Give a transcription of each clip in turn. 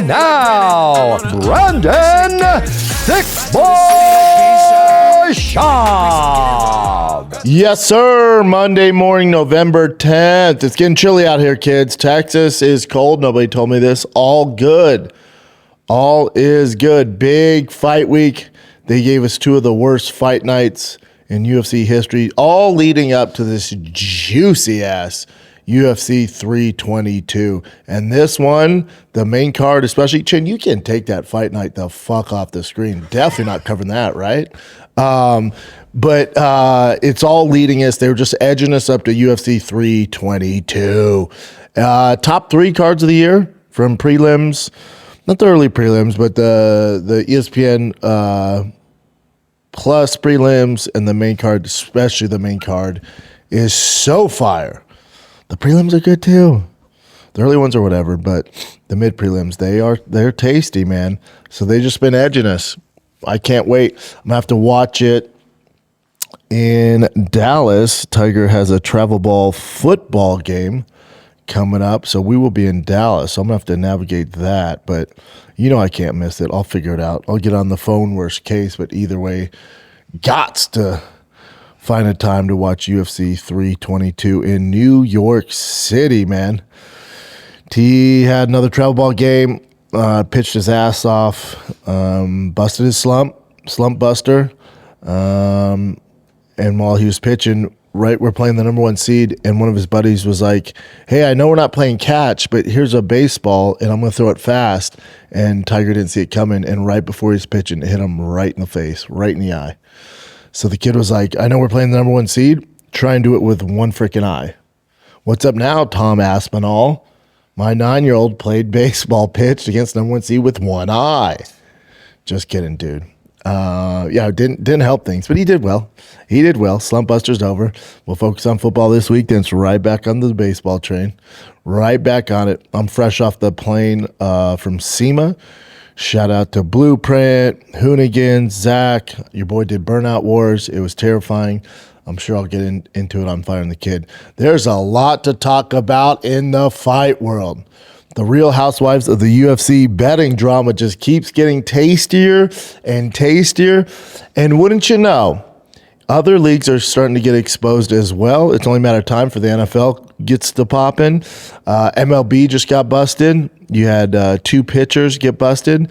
And now, Brandon Six Boy Schaub. Yes, sir. Monday morning, November 10th. It's getting chilly out here, kids. Texas is cold. Nobody told me this. All good. All is good. Big fight week. They gave us two of the worst fight nights in UFC history, all leading up to this juicy-ass UFC 322. And this one, the main card, especially, Chin, you can take that fight night the fuck off the screen. Definitely not covering that, right? But it's all leading us. They were just edging us up to UFC 322. Top three cards of the year from prelims. Not the early prelims, but the ESPN plus prelims and the main card, especially the main card, is so fire. The prelims are good too. The early ones are whatever, but the mid prelims, they're tasty, man. So they just been edging us. I can't wait. I'm gonna have to watch it in Dallas. Tiger has a travel ball football game coming up, so we will be in Dallas. So I'm gonna have to navigate that, but you know I can't miss it. I'll figure it out. I'll get on the phone worst case, but either way, gots to find a time to watch UFC 322 in New York City, man. T had another travel ball game, pitched his ass off, busted his slump buster, and while he was pitching, right, we're playing the number one seed, and one of his buddies was like, hey, I know we're not playing catch, but here's a baseball, and I'm going to throw it fast. And Tiger didn't see it coming, and right before he's pitching, it hit him right in the face, right in the eye. So the kid was like, I know we're playing the number one seed. Try and do it with one freaking eye. What's up now, Tom Aspinall? My 9-year-old played baseball, pitched against number one seed with one eye. Just kidding, dude. Yeah, it didn't help things, but he did well. He did well. Slump buster's over. We'll focus on football this week, then it's right back on the baseball train. Right back on it. I'm fresh off the plane from SEMA. Shout out to Blueprint, Hoonigan, Zach. Your boy did Burnout Wars. It was terrifying. I'm sure I'll get into it on Firing the Kid. There's a lot to talk about in the fight world. The Real Housewives of the UFC betting drama just keeps getting tastier and tastier. And wouldn't you know, other leagues are starting to get exposed as well. It's only a matter of time for the NFL gets to pop in. MLB just got busted. You had two pitchers get busted.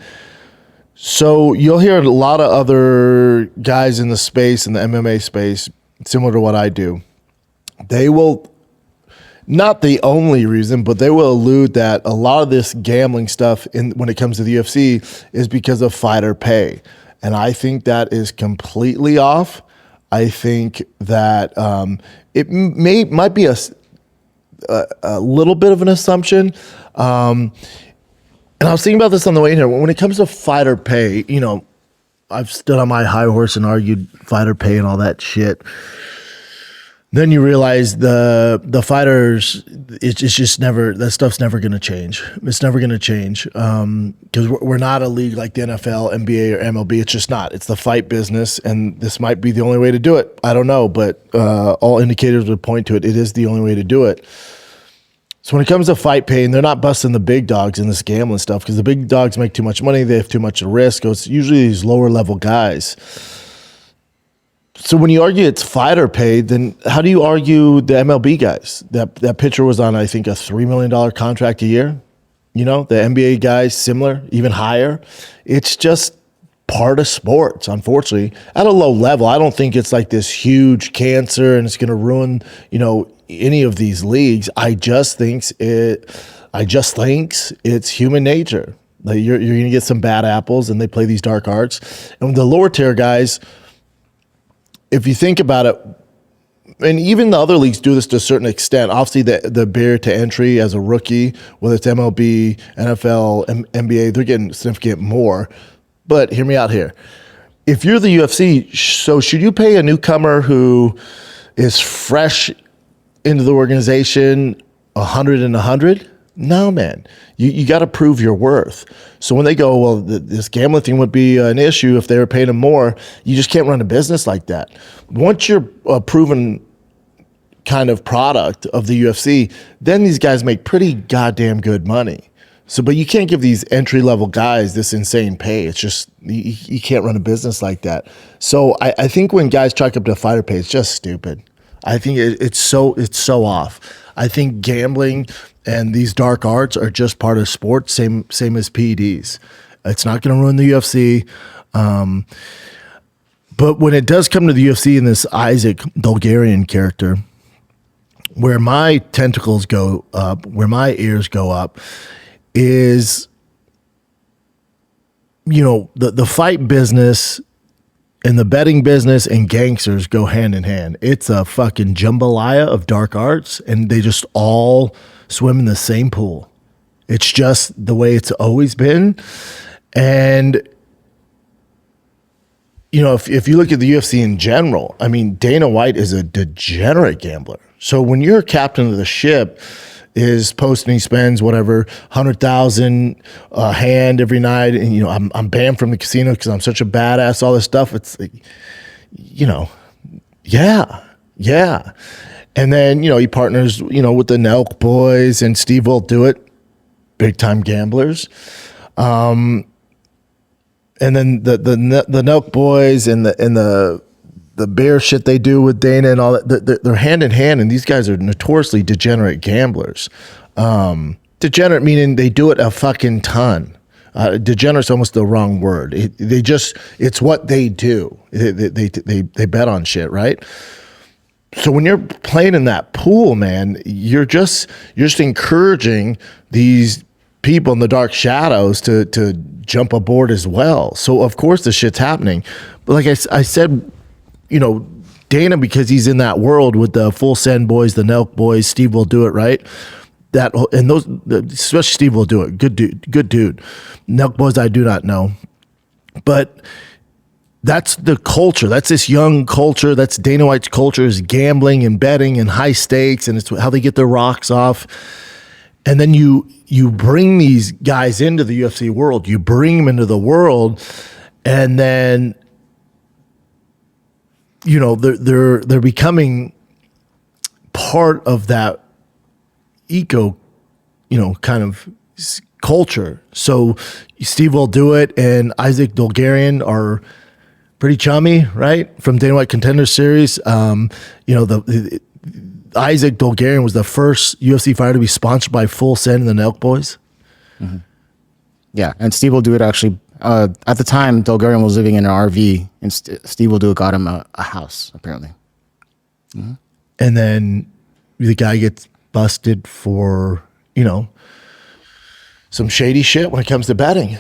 So you'll hear a lot of other guys in the space, in the MMA space, similar to what I do. They will, not the only reason, but they will allude that a lot of this gambling stuff when it comes to the UFC is because of fighter pay. And I think that is completely off. I think that it might be a little bit of an assumption. And I was thinking about this on the way in here. When it comes to fighter pay, you know, I've stood on my high horse and argued fighter pay and all that shit. Then you realize the fighters, it's just never, that stuff's never going to change. It's never going to change because we're not a league like the NFL, NBA, or MLB. It's just not. It's the fight business, and this might be the only way to do it. I don't know, but all indicators would point to it. It is the only way to do it. So when it comes to fight pay, and they're not busting the big dogs in this gambling stuff because the big dogs make too much money. They have too much risk. So it's usually these lower level guys. So when you argue it's fighter pay, then how do you argue the MLB guys? That pitcher was on, I think, a $3 million contract a year. You know, the NBA guys, similar, even higher. It's just part of sports, unfortunately. At a low level, I don't think it's like this huge cancer and it's going to ruin, you know, any of these leagues. I just think it's human nature. Like you're going to get some bad apples and they play these dark arts. And with the lower tier guys, if you think about it, and even the other leagues do this to a certain extent, obviously the barrier to entry as a rookie, whether it's MLB, NFL, NBA, they're getting significant more. But hear me out here. If you're the UFC, so should you pay a newcomer who is fresh into the organization 100 and 100? No, man. You got to prove your worth. So when they go, well, this gambling thing would be an issue if they were paying them more, you just can't run a business like that. Once you're a proven kind of product of the UFC, then these guys make pretty goddamn good money. So, but you can't give these entry-level guys this insane pay. It's just, you can't run a business like that. So I think when guys chalk up to fighter pay, it's just stupid. I think it's so off. I think gambling and these dark arts are just part of sports, same as PEDs. It's not going to ruin the UFC. But when it does come to the UFC and this Isaac Bulgarian character, where my tentacles go up, where my ears go up, is, the fight business and the betting business and gangsters go hand in hand. It's a fucking jambalaya of dark arts, and they just all swim in the same pool. It's just the way it's always been. And if you look at the UFC in general, I mean, Dana White is a degenerate gambler. So when you're captain of the ship, is posting, he spends whatever 100,000 a hand every night, and I'm banned from the casino because I'm such a badass. All this stuff. It's like, yeah. And then he partners with the Nelk boys, and Steve will do it, big time gamblers. And then the Nelk boys and the bear shit they do with Dana and all that, they're hand in hand, and these guys are notoriously degenerate gamblers. Degenerate meaning they do it a fucking ton. Degenerate's almost the wrong word. It's what they do. They bet on shit, right? So when you're playing in that pool, man, you're just encouraging these people in the dark shadows to jump aboard as well. So of course the shit's happening. But like I said, Dana, because he's in that world with the Full Send boys, the Nelk boys, Steve will do it, right? Especially Steve will do it. Good dude. Nelk boys, I do not know. But that's the culture. That's this young culture. That's Dana White's culture, is gambling and betting and high stakes, and it's how they get their rocks off. And then you bring these guys into the UFC world. You bring them into the world, and then they're becoming part of that eco, kind of culture. So Steve will do it, and Isaac Bulgarian are pretty chummy, right? From Dana White Contender Series. Isaac Bulgarian was the first UFC fighter to be sponsored by Full Send and the Nelk Boys. Mm-hmm. Yeah, and Steve will do it actually. At the time, Bulgarian was living in an RV, and Steve will do it got him a house, apparently. Mm-hmm. And then the guy gets busted for, some shady shit when it comes to betting.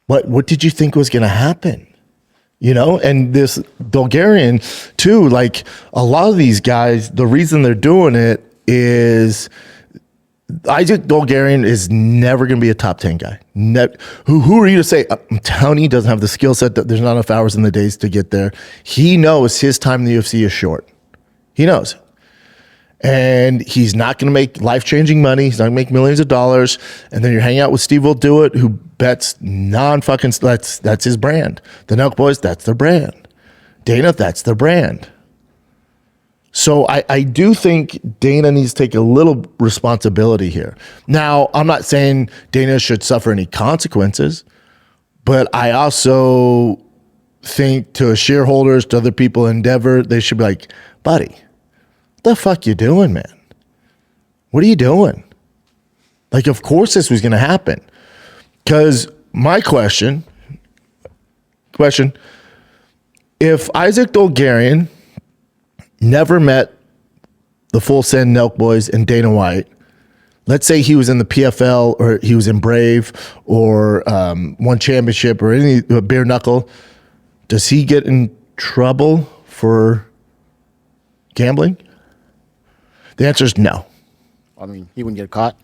What did you think was going to happen? And this Bulgarian too, like a lot of these guys, the reason they're doing it is Isaac Bulgarian is never going to be a top 10 guy. Who are you to say? I'm telling you, he doesn't have the skill set. That there's not enough hours in the days to get there. He knows his time in the UFC is short. He knows. And he's not going to make life-changing money. He's not going to make millions of dollars. And then you're hanging out with Steve Will Do It, who bets non-fucking, that's his brand. The Nelk Boys, that's their brand. Dana, that's their brand. So I do think Dana needs to take a little responsibility here. Now, I'm not saying Dana should suffer any consequences, but I also think to shareholders, to other people in Endeavor, they should be like, buddy, what the fuck you doing, man? What are you doing? Like, of course this was going to happen. Because my question, if Isaac Bulgarian never met the Full Send Nelk Boys and Dana White, let's say he was in the PFL or he was in Brave or won championship or any bare knuckle, does he get in trouble for gambling? The answer is no. I mean, he wouldn't get caught.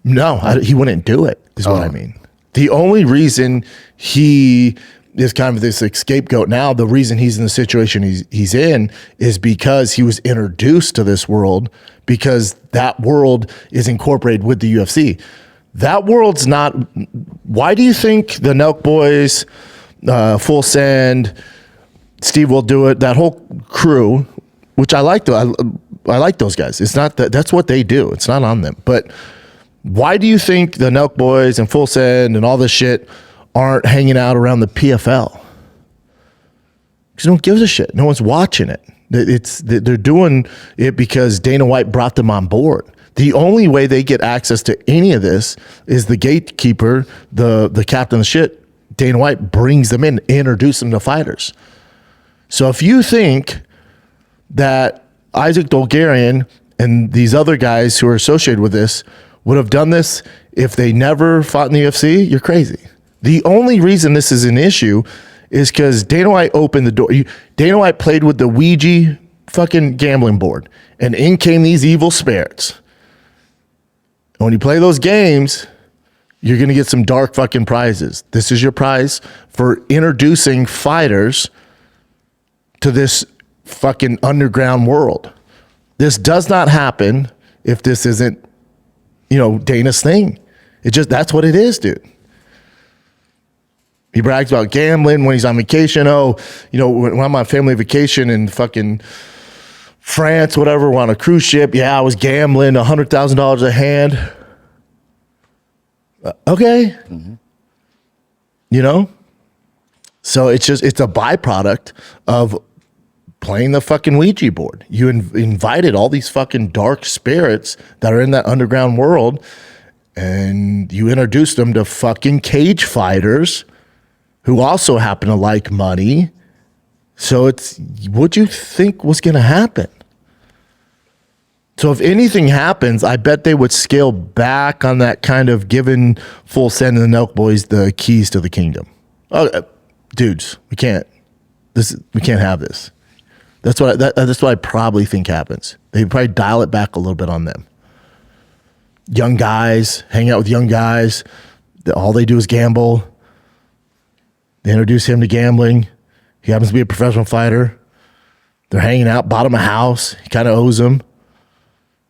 No, he wouldn't do it, is what I mean. The only reason he is kind of this scapegoat now, the reason he's in the situation he's in is because he was introduced to this world, because that world is incorporated with the UFC. That world's not. Why do you think the Nelk Boys, Full Send, Steve Will Do It, that whole crew, which I like, I like those guys. It's not that that's what they do. It's not on them. But Why do you think the Nelk Boys and Full Send and all this shit aren't hanging out around the PFL? Because no one gives a shit. No one's watching it. They're doing it because Dana White brought them on board. The only way they get access to any of this is the gatekeeper, the captain of the shit. Dana White brings them in, introduce them to fighters. So if you think that Isaac Dolgarian and these other guys who are associated with this would have done this if they never fought in the UFC, you're crazy. The only reason this is an issue is because Dana White opened the door. Dana White played with the Ouija fucking gambling board, and in came these evil spirits. And when you play those games, you're going to get some dark fucking prizes. This is your prize for introducing fighters to this fucking underground world. This does not happen if this isn't, Dana's thing. That's what it is, dude. He brags about gambling when he's on vacation. When I'm on family vacation in fucking France, whatever, we're on a cruise ship. Yeah, I was gambling $100,000 a hand. Okay. Mm-hmm. So it's a byproduct of playing the fucking Ouija board. You invited all these fucking dark spirits that are in that underground world, and you introduced them to fucking cage fighters who also happen to like money. So what'd you think was going to happen? So if anything happens, I bet they would scale back on that kind of giving Full Send and the Nelk Boys the keys to the kingdom. Oh, dudes, we can't have this. That's what I probably think happens. They probably dial it back a little bit on them. Young guys, hang out with young guys. All they do is gamble. They introduce him to gambling. He happens to be a professional fighter. They're hanging out, bought him a house. He kind of owes them.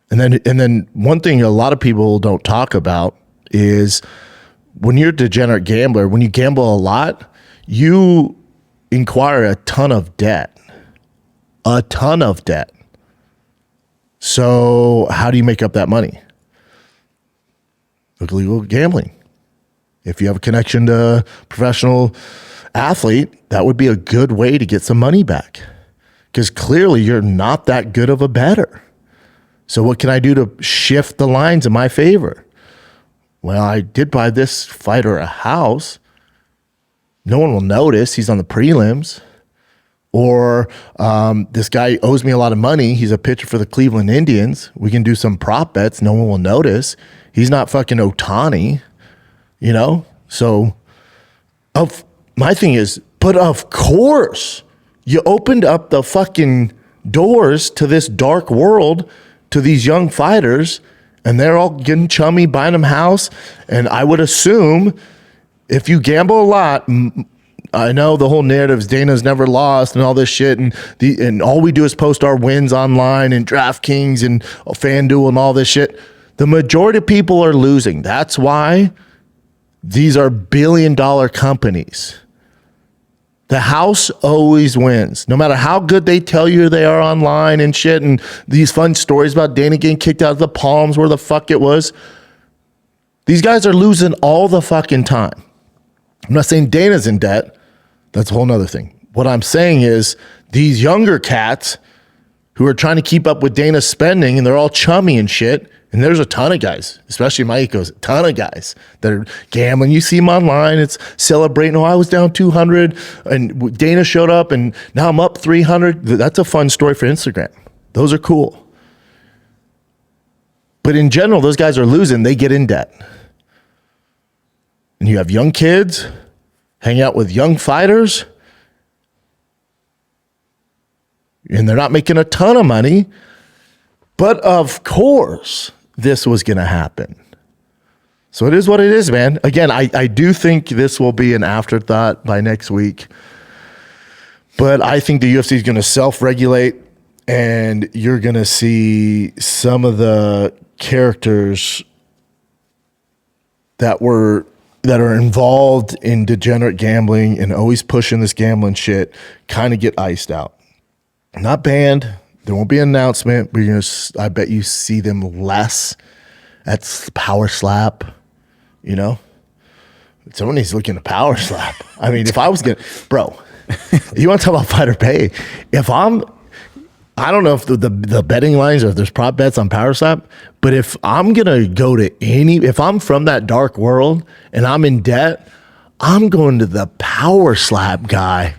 And then one thing a lot of people don't talk about is when you're a degenerate gambler, when you gamble a lot, you acquire a ton of debt. A ton of debt. So how do you make up that money? Illegal gambling. If you have a connection to a professional athlete, that would be a good way to get some money back. Because clearly you're not that good of a bettor. So what can I do to shift the lines in my favor? Well, I did buy this fighter a house. No one will notice. He's on the prelims. Or this guy owes me a lot of money. He's a pitcher for the Cleveland Indians. We can do some prop bets. No one will notice. He's not fucking Ohtani, So my thing is, but of course, you opened up the fucking doors to this dark world to these young fighters, and they're all getting chummy, buying them house. And I would assume if you gamble a lot, I know the whole narrative is Dana's never lost and all this shit, and all we do is post our wins online and DraftKings and FanDuel and all this shit. The majority of people are losing. That's why these are billion-dollar companies. The house always wins. No matter how good they tell you they are online and shit, and these fun stories about Dana getting kicked out of the Palms, where the fuck it was. These guys are losing all the fucking time. I'm not saying Dana's in debt. That's a whole nother thing. What I'm saying is these younger cats who are trying to keep up with Dana's spending, and they're all chummy and shit. And there's a ton of guys, especially my ecos, a ton of guys that are gambling. You see them online. It's celebrating. Oh, I was down 200 and Dana showed up and now I'm up 300. That's a fun story for Instagram. Those are cool. But in general, those guys are losing. They get in debt. And you have young kids hang out with young fighters, and they're not making a ton of money. But of course, this was going to happen. So it is what it is, man. Again, I do think this will be an afterthought by next week. But I think the UFC is going to self-regulate, and you're going to see some of the characters that are involved in degenerate gambling and always pushing this gambling shit kind of get iced out. Not banned. There won't be an announcement, but I bet you see them less That's power slap, you know? Someone needs to look into power slap. I mean, if I was bro, you want to talk about fighter pay? I don't know if the betting lines or if there's prop bets on power slap, but if I'm going to go to if I'm from that dark world and I'm in debt, I'm going to the power slap guy.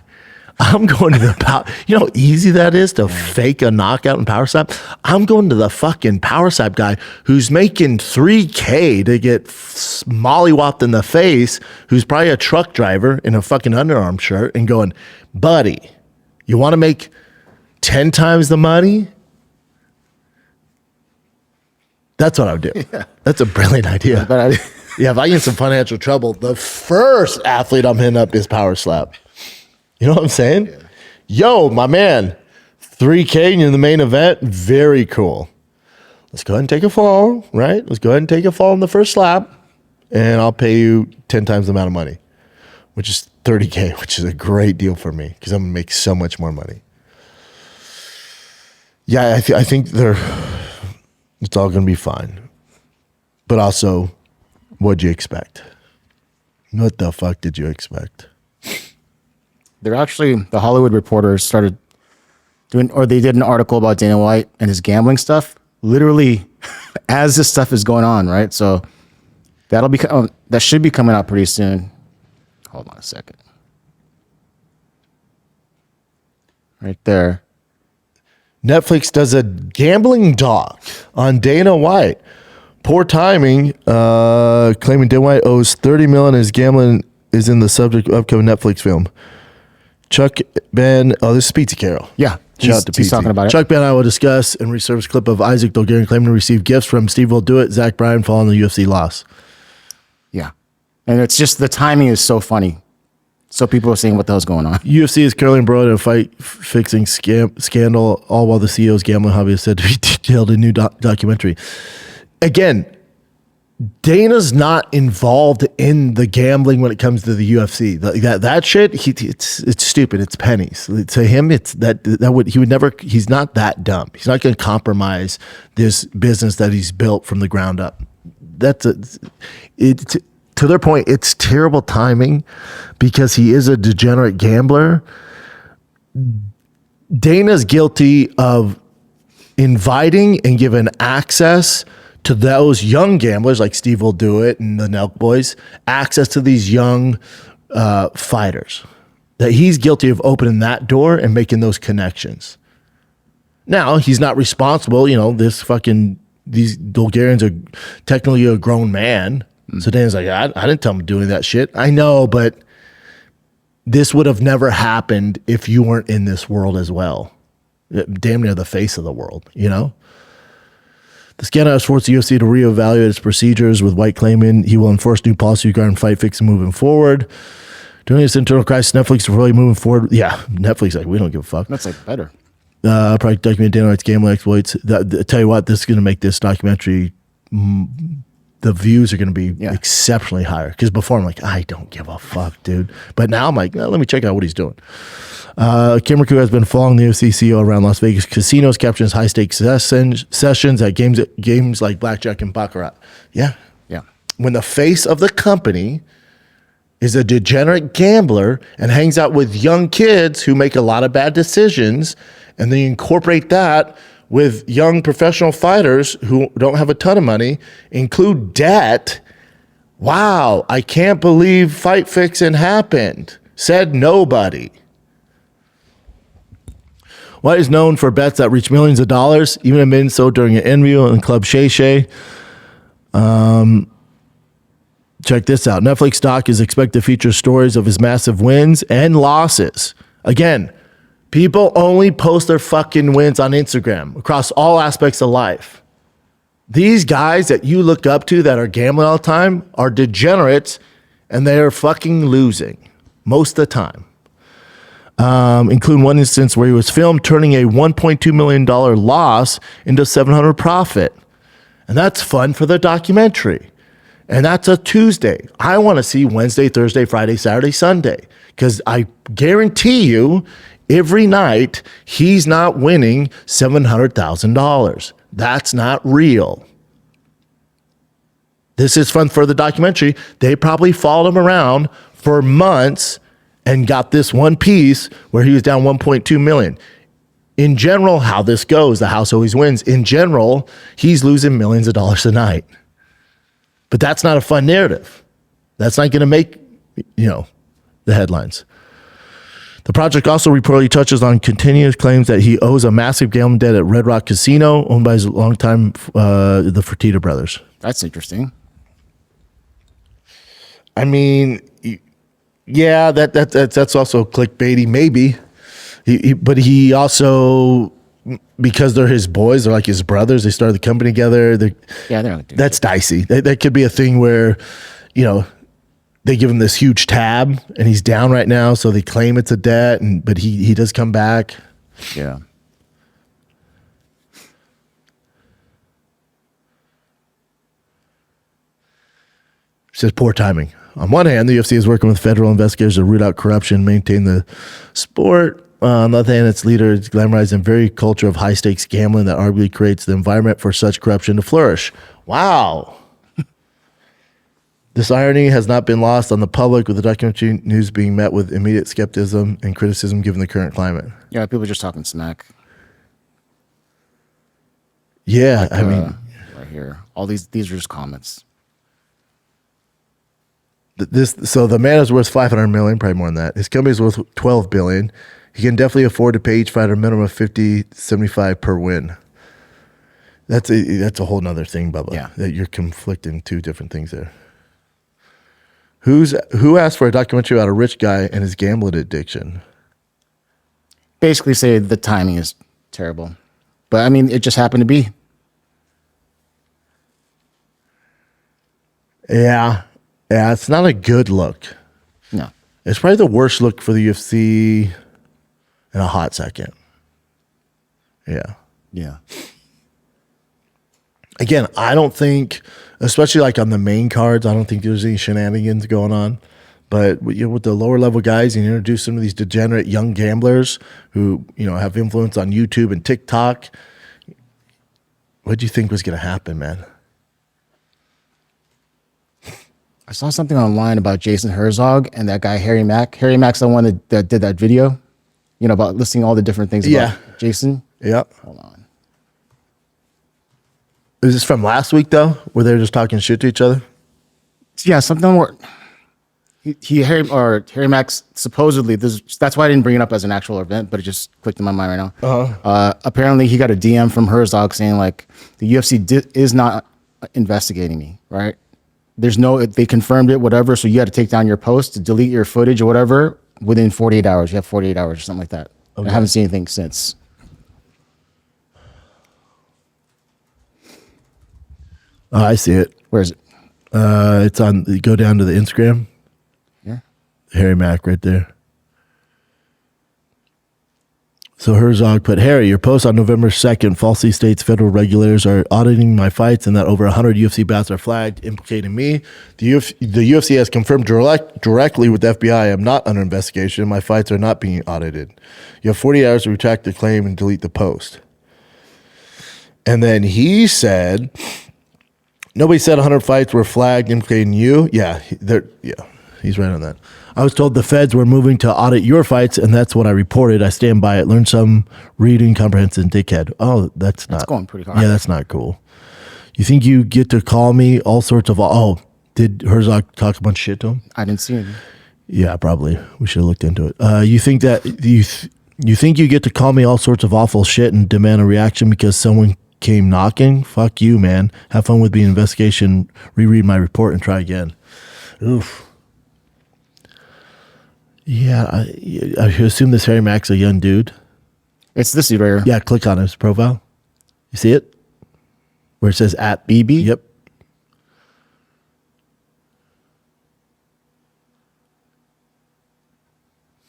I'm going to the power. You know how easy that is to fake a knockout in power slap? I'm going to the fucking power slap guy who's making $3K to get mollywopped in the face, who's probably a truck driver in a fucking underarm shirt, and going, buddy, you want to make 10 times the money? That's what I would do. Yeah. That's a brilliant idea. Yeah, if I get in some financial trouble, the first athlete I'm hitting up is power slap. You know what I'm saying? Yeah. Yo, my man, 3K in the main event, very cool. Let's go ahead and take a fall, right? Let's go ahead and take a fall in the first slap, and I'll pay you 10 times the amount of money, which is 30K, which is a great deal for me because I'm going to make so much more money. Yeah, I think it's all going to be fine. But also, what'd you expect? What the fuck did you expect? The Hollywood Reporter started they did an article about Dana White and his gambling stuff, literally as this stuff is going on, right? So that should be coming out pretty soon. Hold on a second. Right there. Netflix does a gambling doc on Dana White. Poor timing, claiming Dana White owes $30 million as gambling is in the subject of upcoming Netflix film. Chuck Ben, this is Pizza Carol. Yeah, Shout out to he's talking about it. Chuck Ben and I will discuss and resurface clip of Isaac Dolgarian claiming to receive gifts from Steve Will Do It, Zach Bryan following the UFC loss. Yeah, and it's just the timing is so funny. So people are saying, what the hell's going on? UFC is currently embroiled in a fight-fixing scandal, all while the CEO's gambling hobby is said to be detailed in a new documentary. Again, Dana's not involved in the gambling when it comes to the UFC. That shit, it's stupid. It's pennies. To him, it's he would never. He's not that dumb. He's not going to compromise this business that he's built from the ground up. To their point, it's terrible timing because he is a degenerate gambler. Dana's guilty of inviting and giving access to those young gamblers like Steve Will Do It and the Nelk Boys, access to these young fighters. That he's guilty of opening that door and making those connections. Now, he's not responsible. You know, these Bulgarians are technically a grown man. So Dana's like, I didn't tell him doing that shit. I know, but this would have never happened if you weren't in this world as well. Damn near the face of the world, you know? The scandal has forced the UFC to reevaluate its procedures, with White claiming he will enforce new policy regarding fight fixing moving forward. During this internal crisis, Netflix is really moving forward. Yeah, Netflix, like, we don't give a fuck. That's like better. Probably document Dana White's gambling exploits. I tell you what, this is going to make this documentary... the views are going to be exceptionally higher. Because before I'm like, I don't give a fuck, dude. But now I'm like, let me check out what he's doing. Camera crew has been following the UFC CEO around Las Vegas casinos, capturing his high-stakes sessions at games like Blackjack and Baccarat. Yeah. Yeah. When the face of the company is a degenerate gambler and hangs out with young kids who make a lot of bad decisions, and then you incorporate that with young professional fighters who don't have a ton of money, include debt. Wow, I can't believe fight fixing happened. Said nobody. White is known for bets that reach millions of dollars, even admitting so during an interview on Club Shay Shay. Check this out. Netflix doc is expected to feature stories of his massive wins and losses. Again, people only post their fucking wins on Instagram across all aspects of life. These guys that you look up to that are gambling all the time are degenerates, and they are fucking losing most of the time. Including one instance where he was filmed turning a $1.2 million loss into $700 profit. And that's fun for the documentary. And that's a Tuesday. I want to see Wednesday, Thursday, Friday, Saturday, Sunday. Because I guarantee you, every night, he's not winning $700,000. That's not real. This is fun for the documentary. They probably followed him around for months and got this one piece where he was down 1.2 million. In general, how this goes, the house always wins. In general, he's losing millions of dollars a night. But that's not a fun narrative. That's not going to make, the headlines. The project also reportedly touches on continuous claims that he owes a massive gambling debt at Red Rock Casino, owned by his longtime the Fertitta brothers. That's interesting. I mean, yeah, that's also clickbaity, maybe. But he also, because they're his boys, they're like his brothers. They started the company together. They're not that's dicey. That could be a thing where, they give him this huge tab and he's down right now, so they claim it's a debt, but he does come back. Yeah. It says poor timing. On one hand, the UFC is working with federal investigators to root out corruption, maintain the sport. On the other hand, its leader is glamorizing a very culture of high-stakes gambling that arguably creates the environment for such corruption to flourish. Wow. This irony has not been lost on the public, with the documentary news being met with immediate skepticism and criticism given the current climate. Yeah, people just talking smack. Yeah, I mean... Right here. All these are just comments. So the man is worth $500 million, probably more than that. His company is worth $12 billion. He can definitely afford to pay each fighter a minimum of $50-75 per win. That's a whole nother thing, Bubba. Yeah. That you're conflicting two different things there. Who asked for a documentary about a rich guy and his gambling addiction? Basically say the timing is terrible. But I mean, it just happened to be. Yeah, it's not a good look. No. It's probably the worst look for the UFC in a hot second. Yeah. Yeah. Again, I don't think, especially like on the main cards, I don't think there's any shenanigans going on. But with the lower level guys, you introduce some of these degenerate young gamblers who have influence on YouTube and TikTok. What do you think was going to happen, man? I saw something online about Jason Herzog and that guy Harry Mack. Harry Mack's the one that did that video, about listing all the different things about Jason. Yep. Hold on. Is this from last week though, where they're just talking shit to each other? Yeah, something where Harry Mack's supposedly that's why I didn't bring it up as an actual event, but it just clicked in my mind right now. Uh-huh. Apparently, he got a DM from Herzog saying like the UFC is not investigating me, right? They confirmed it, whatever. So you had to take down your post, delete your footage or whatever within 48 hours. You have 48 hours or something like that. Okay. I haven't seen anything since. Oh, I see it. Where is it? It's on. Go down to the Instagram. Yeah. Harry Mack right there. So Herzog put, Harry, your post on November 2nd falsely states federal regulators are auditing my fights and that over 100 UFC bouts are flagged, implicating me. The UFC has confirmed directly with the FBI I am not under investigation. My fights are not being audited. You have 40 hours to retract the claim and delete the post. And then he said, nobody said 100 fights were flagged, implicating you. Yeah, he's right on that. I was told the feds were moving to audit your fights, and that's what I reported. I stand by it. Learn some, reading comprehensive, dickhead. Oh, that's going pretty hard. Yeah, that's not cool. You think you get to call me all sorts of... Oh, did Herzog talk a bunch of shit to him? I didn't see it. Yeah, probably. We should have looked into it. You think that... You think you get to call me all sorts of awful shit and demand a reaction because someone came knocking? Fuck you, man. Have fun with the investigation. Reread my report and try again. Oof. Yeah, I assume this Harry Mack's a young dude. It's this dude right here. Yeah, click on his profile. You see it? Where it says at BB? Yep.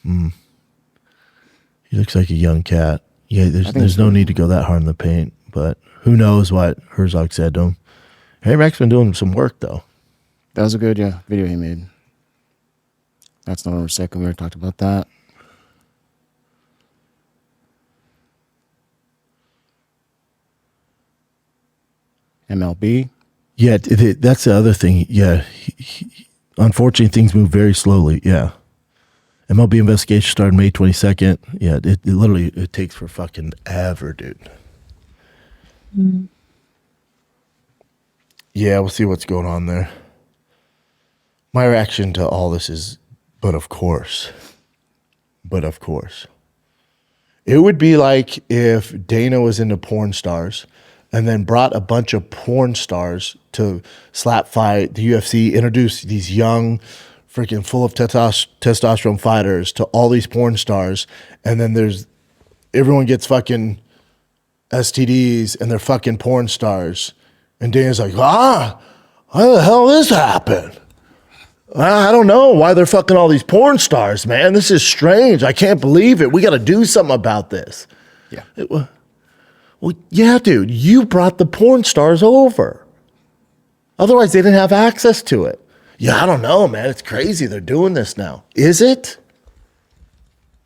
He looks like a young cat. Yeah, there's no need to go that hard in the paint, but who knows what Herzog said to him. Harry Mack's been doing some work, though. That was a good video he made. That's November 2nd. We already talked about that. MLB. Yeah, that's the other thing. Yeah, unfortunately, things move very slowly. Yeah, MLB investigation started May 22nd. Yeah, it literally it takes for fucking ever, dude. Yeah, we'll see what's going on there. My reaction to all this is, but of course. It would be like if Dana was into porn stars and then brought a bunch of porn stars to slap fight the UFC, introduce these young, freaking full of testosterone fighters to all these porn stars, and then everyone gets fucking STDs and they're fucking porn stars. And Dana's like, how the hell this happened? I don't know why they're fucking all these porn stars, man. This is strange. I can't believe it. We got to do something about this. Yeah. Well, yeah, dude, you brought the porn stars over. Otherwise, they didn't have access to it. Yeah, I don't know, man. It's crazy. They're doing this now. Is it?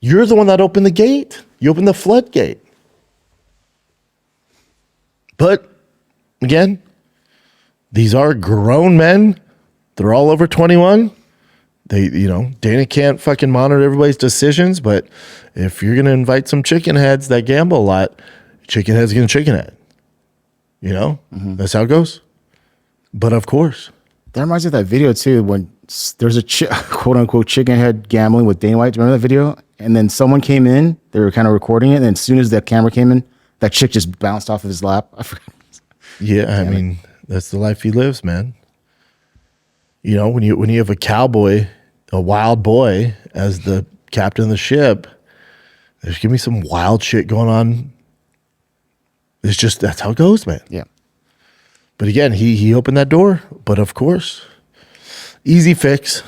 You're the one that opened the gate. You opened the floodgate. But, again, these are grown men. They're all over 21. Dana can't fucking monitor everybody's decisions, but if you're going to invite some chicken heads that gamble a lot, chicken head's going to chicken head. That's how it goes. But of course. That reminds me of that video too, when there's a quote unquote chicken head gambling with Dana White. Do you remember that video? And then someone came in, they were kind of recording it, and as soon as that camera came in, that chick just bounced off of his lap. I forgot. Yeah, I mean, that's the life he lives, man. When you have a cowboy, a wild boy, as the captain of the ship, there's gonna be some wild shit going on. That's how it goes, man. Yeah. But again, he opened that door. But of course, easy fix.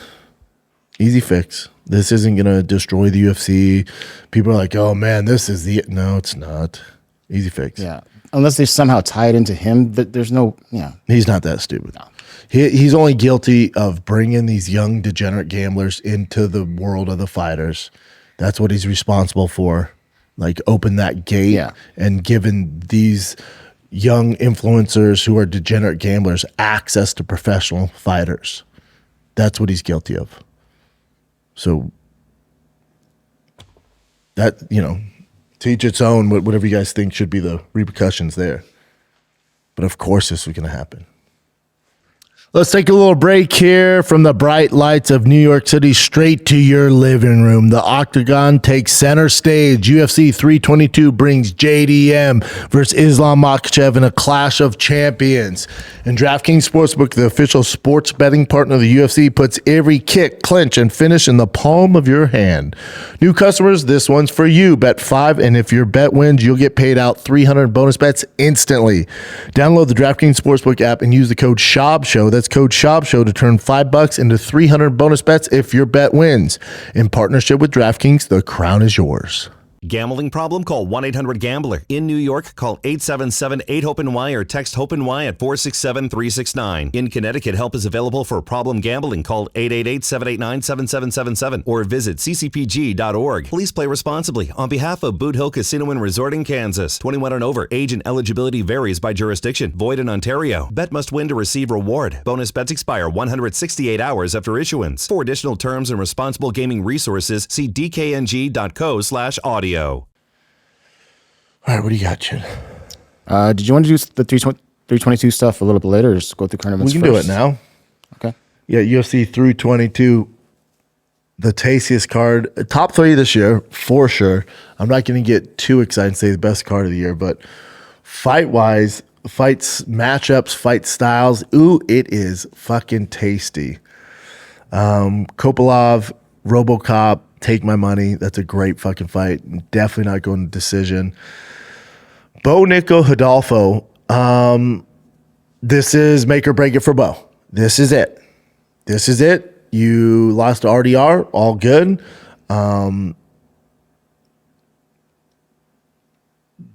This isn't gonna destroy the UFC. People are like, oh man, no, it's not. Easy fix. Yeah. Unless they somehow tie it into him, there's no, yeah. He's not that stupid. No. He's only guilty of bringing these young degenerate gamblers into the world of the fighters. That's what he's responsible for. Like, open that gate and giving these young influencers who are degenerate gamblers access to professional fighters. That's what he's guilty of. So that, to each its own, whatever you guys think should be the repercussions there. But of course this was going to happen. Let's take a little break here from the bright lights of New York City straight to your living room. The Octagon takes center stage. UFC 322 brings JDM versus Islam Makhachev in a clash of champions. And DraftKings Sportsbook, the official sports betting partner of the UFC, puts every kick, clinch, and finish in the palm of your hand. New customers, this one's for you. Bet $5, and if your bet wins, you'll get paid out 300 bonus bets instantly. Download the DraftKings Sportsbook app and use the code Schaub Show. That's code Schaub Show to turn $5 into 300 bonus bets if your bet wins. In partnership with DraftKings, the crown is yours. Gambling problem? Call 1-800-GAMBLER. In New York, call 877-8-HOPE-NY or text HOPE-NY at 467-369. In Connecticut, help is available for problem gambling. Call 888-789-7777 or visit ccpg.org. Please play responsibly. On behalf of Boot Hill Casino and Resort in Kansas, 21 and over. Age and eligibility varies by jurisdiction. Void in Ontario. Bet must win to receive reward. Bonus bets expire 168 hours after issuance. For additional terms and responsible gaming resources, see dkng.co/audio. All right, what do you got, Chin? Did you want to do the 322 stuff a little bit later, or just go through current events? We can first? do it now. Okay. Yeah, UFC 322, the tastiest card. Top 3 this year, for sure. I'm not going to get too excited and say the best card of the year, but fight-wise, fights, matchups, fight styles, ooh, it is fucking tasty. Kopylov, RoboCop, take my money. That's a great fucking fight. Definitely not going to decision. Bo Nickal, Hidalgo. This is make or break it for Bo. This is it. You lost to RDR. All good.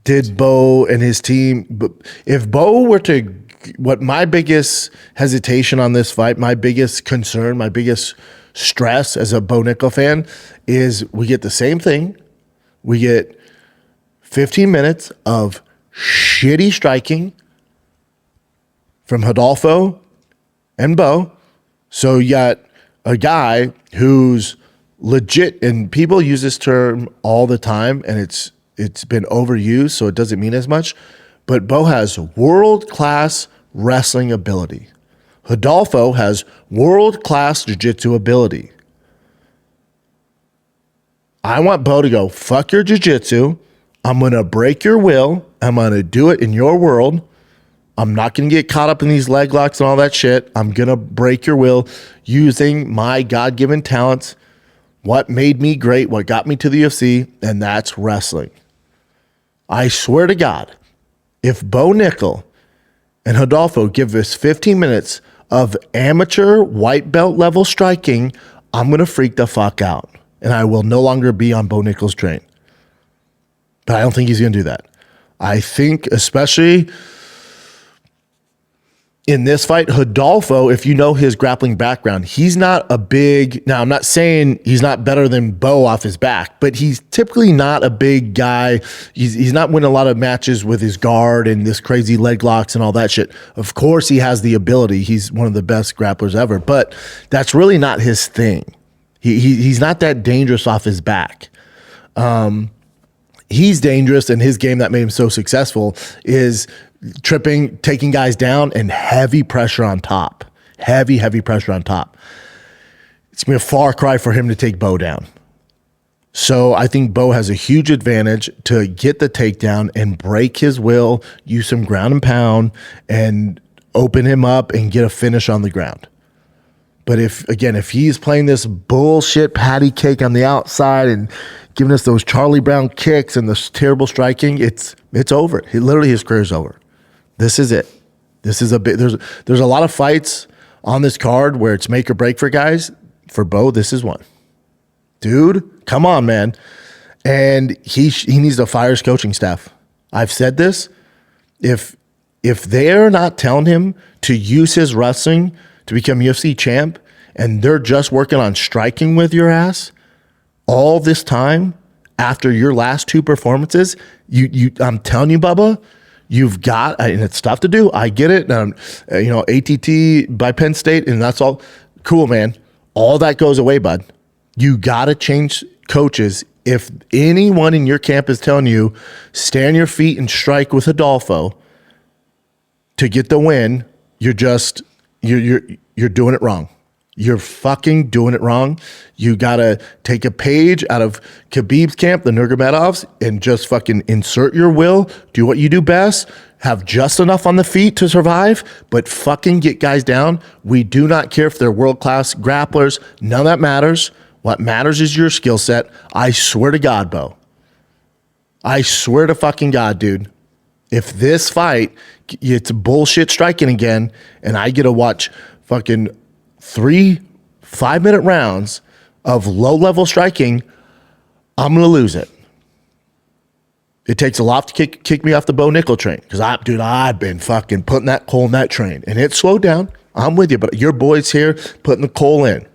Did Bo and his team... If Bo were to... What my biggest hesitation on this fight, my biggest concern, my biggest stress as a Bo Nickal fan is we get the same thing. We get 15 minutes of shitty striking, from Rodolfo and Bo. So you got a guy who's legit, and people use this term all the time, and it's been overused, so it doesn't mean as much. But Bo has world-class wrestling ability. Rodolfo has world-class jiu-jitsu ability. I want Bo to go, fuck your jiu-jitsu. I'm going to break your will. I'm going to do it in your world. I'm not going to get caught up in these leg locks and all that shit. I'm going to break your will using my God-given talents, what made me great, what got me to the UFC, and that's wrestling. I swear to God, if Bo Nickal and Rodolfo give us 15 minutes of amateur white belt level striking, I'm going to freak the fuck out. And I will no longer be on Bo Nickal's train. But I don't think he's going to do that. I think, especially in this fight, Rodolfo, if you know his grappling background, he's not a big... Now, I'm not saying he's not better than Bo off his back, but he's typically not a big guy. He's not winning a lot of matches with his guard and this crazy leg locks and all that shit. Of course, he has the ability. He's one of the best grapplers ever, but that's really not his thing. He's not that dangerous off his back. He's dangerous, and his game that made him so successful is tripping, taking guys down, and heavy pressure on top. Heavy pressure on top. It's going to be a far cry for him to take Bo down. So I think Bo has a huge advantage to get the takedown and break his will, use some ground and pound, and open him up and get a finish on the ground. But if he's playing this bullshit patty cake on the outside and giving us those Charlie Brown kicks and this terrible striking, it's over. His career's over. This is it. This is there's a lot of fights on this card where it's make or break for guys. For Bo, this is one. Dude, come on, man. And he needs to fire his coaching staff. I've said this. If they're not telling him to use his wrestling to become UFC champ, and they're just working on striking with your ass all this time after your last two performances, I'm telling you, Bubba, you've got, and it's tough to do. I get it. ATT by Penn State, and that's all cool, man. All that goes away, bud. You got to change coaches. If anyone in your camp is telling you, stay on your feet and strike with Rodolfo to get the win, you're doing it wrong. You're fucking doing it wrong. You got to take a page out of Khabib's camp, the Nurmagomedovs, and just fucking insert your will, do what you do best, have just enough on the feet to survive, but fucking get guys down. We do not care if they're world-class grapplers. None of that matters. What matters is your skill set. I swear to God, Bo. I swear to fucking God, dude. If this fight, it's bullshit striking again, and I get to watch fucking 3 5-minute rounds of low-level striking, I'm going to lose it. It takes a lot to kick me off the Bo Nickal train because I've been fucking putting that coal in that train, and it slowed down. I'm with you, but your boy's here putting the coal in.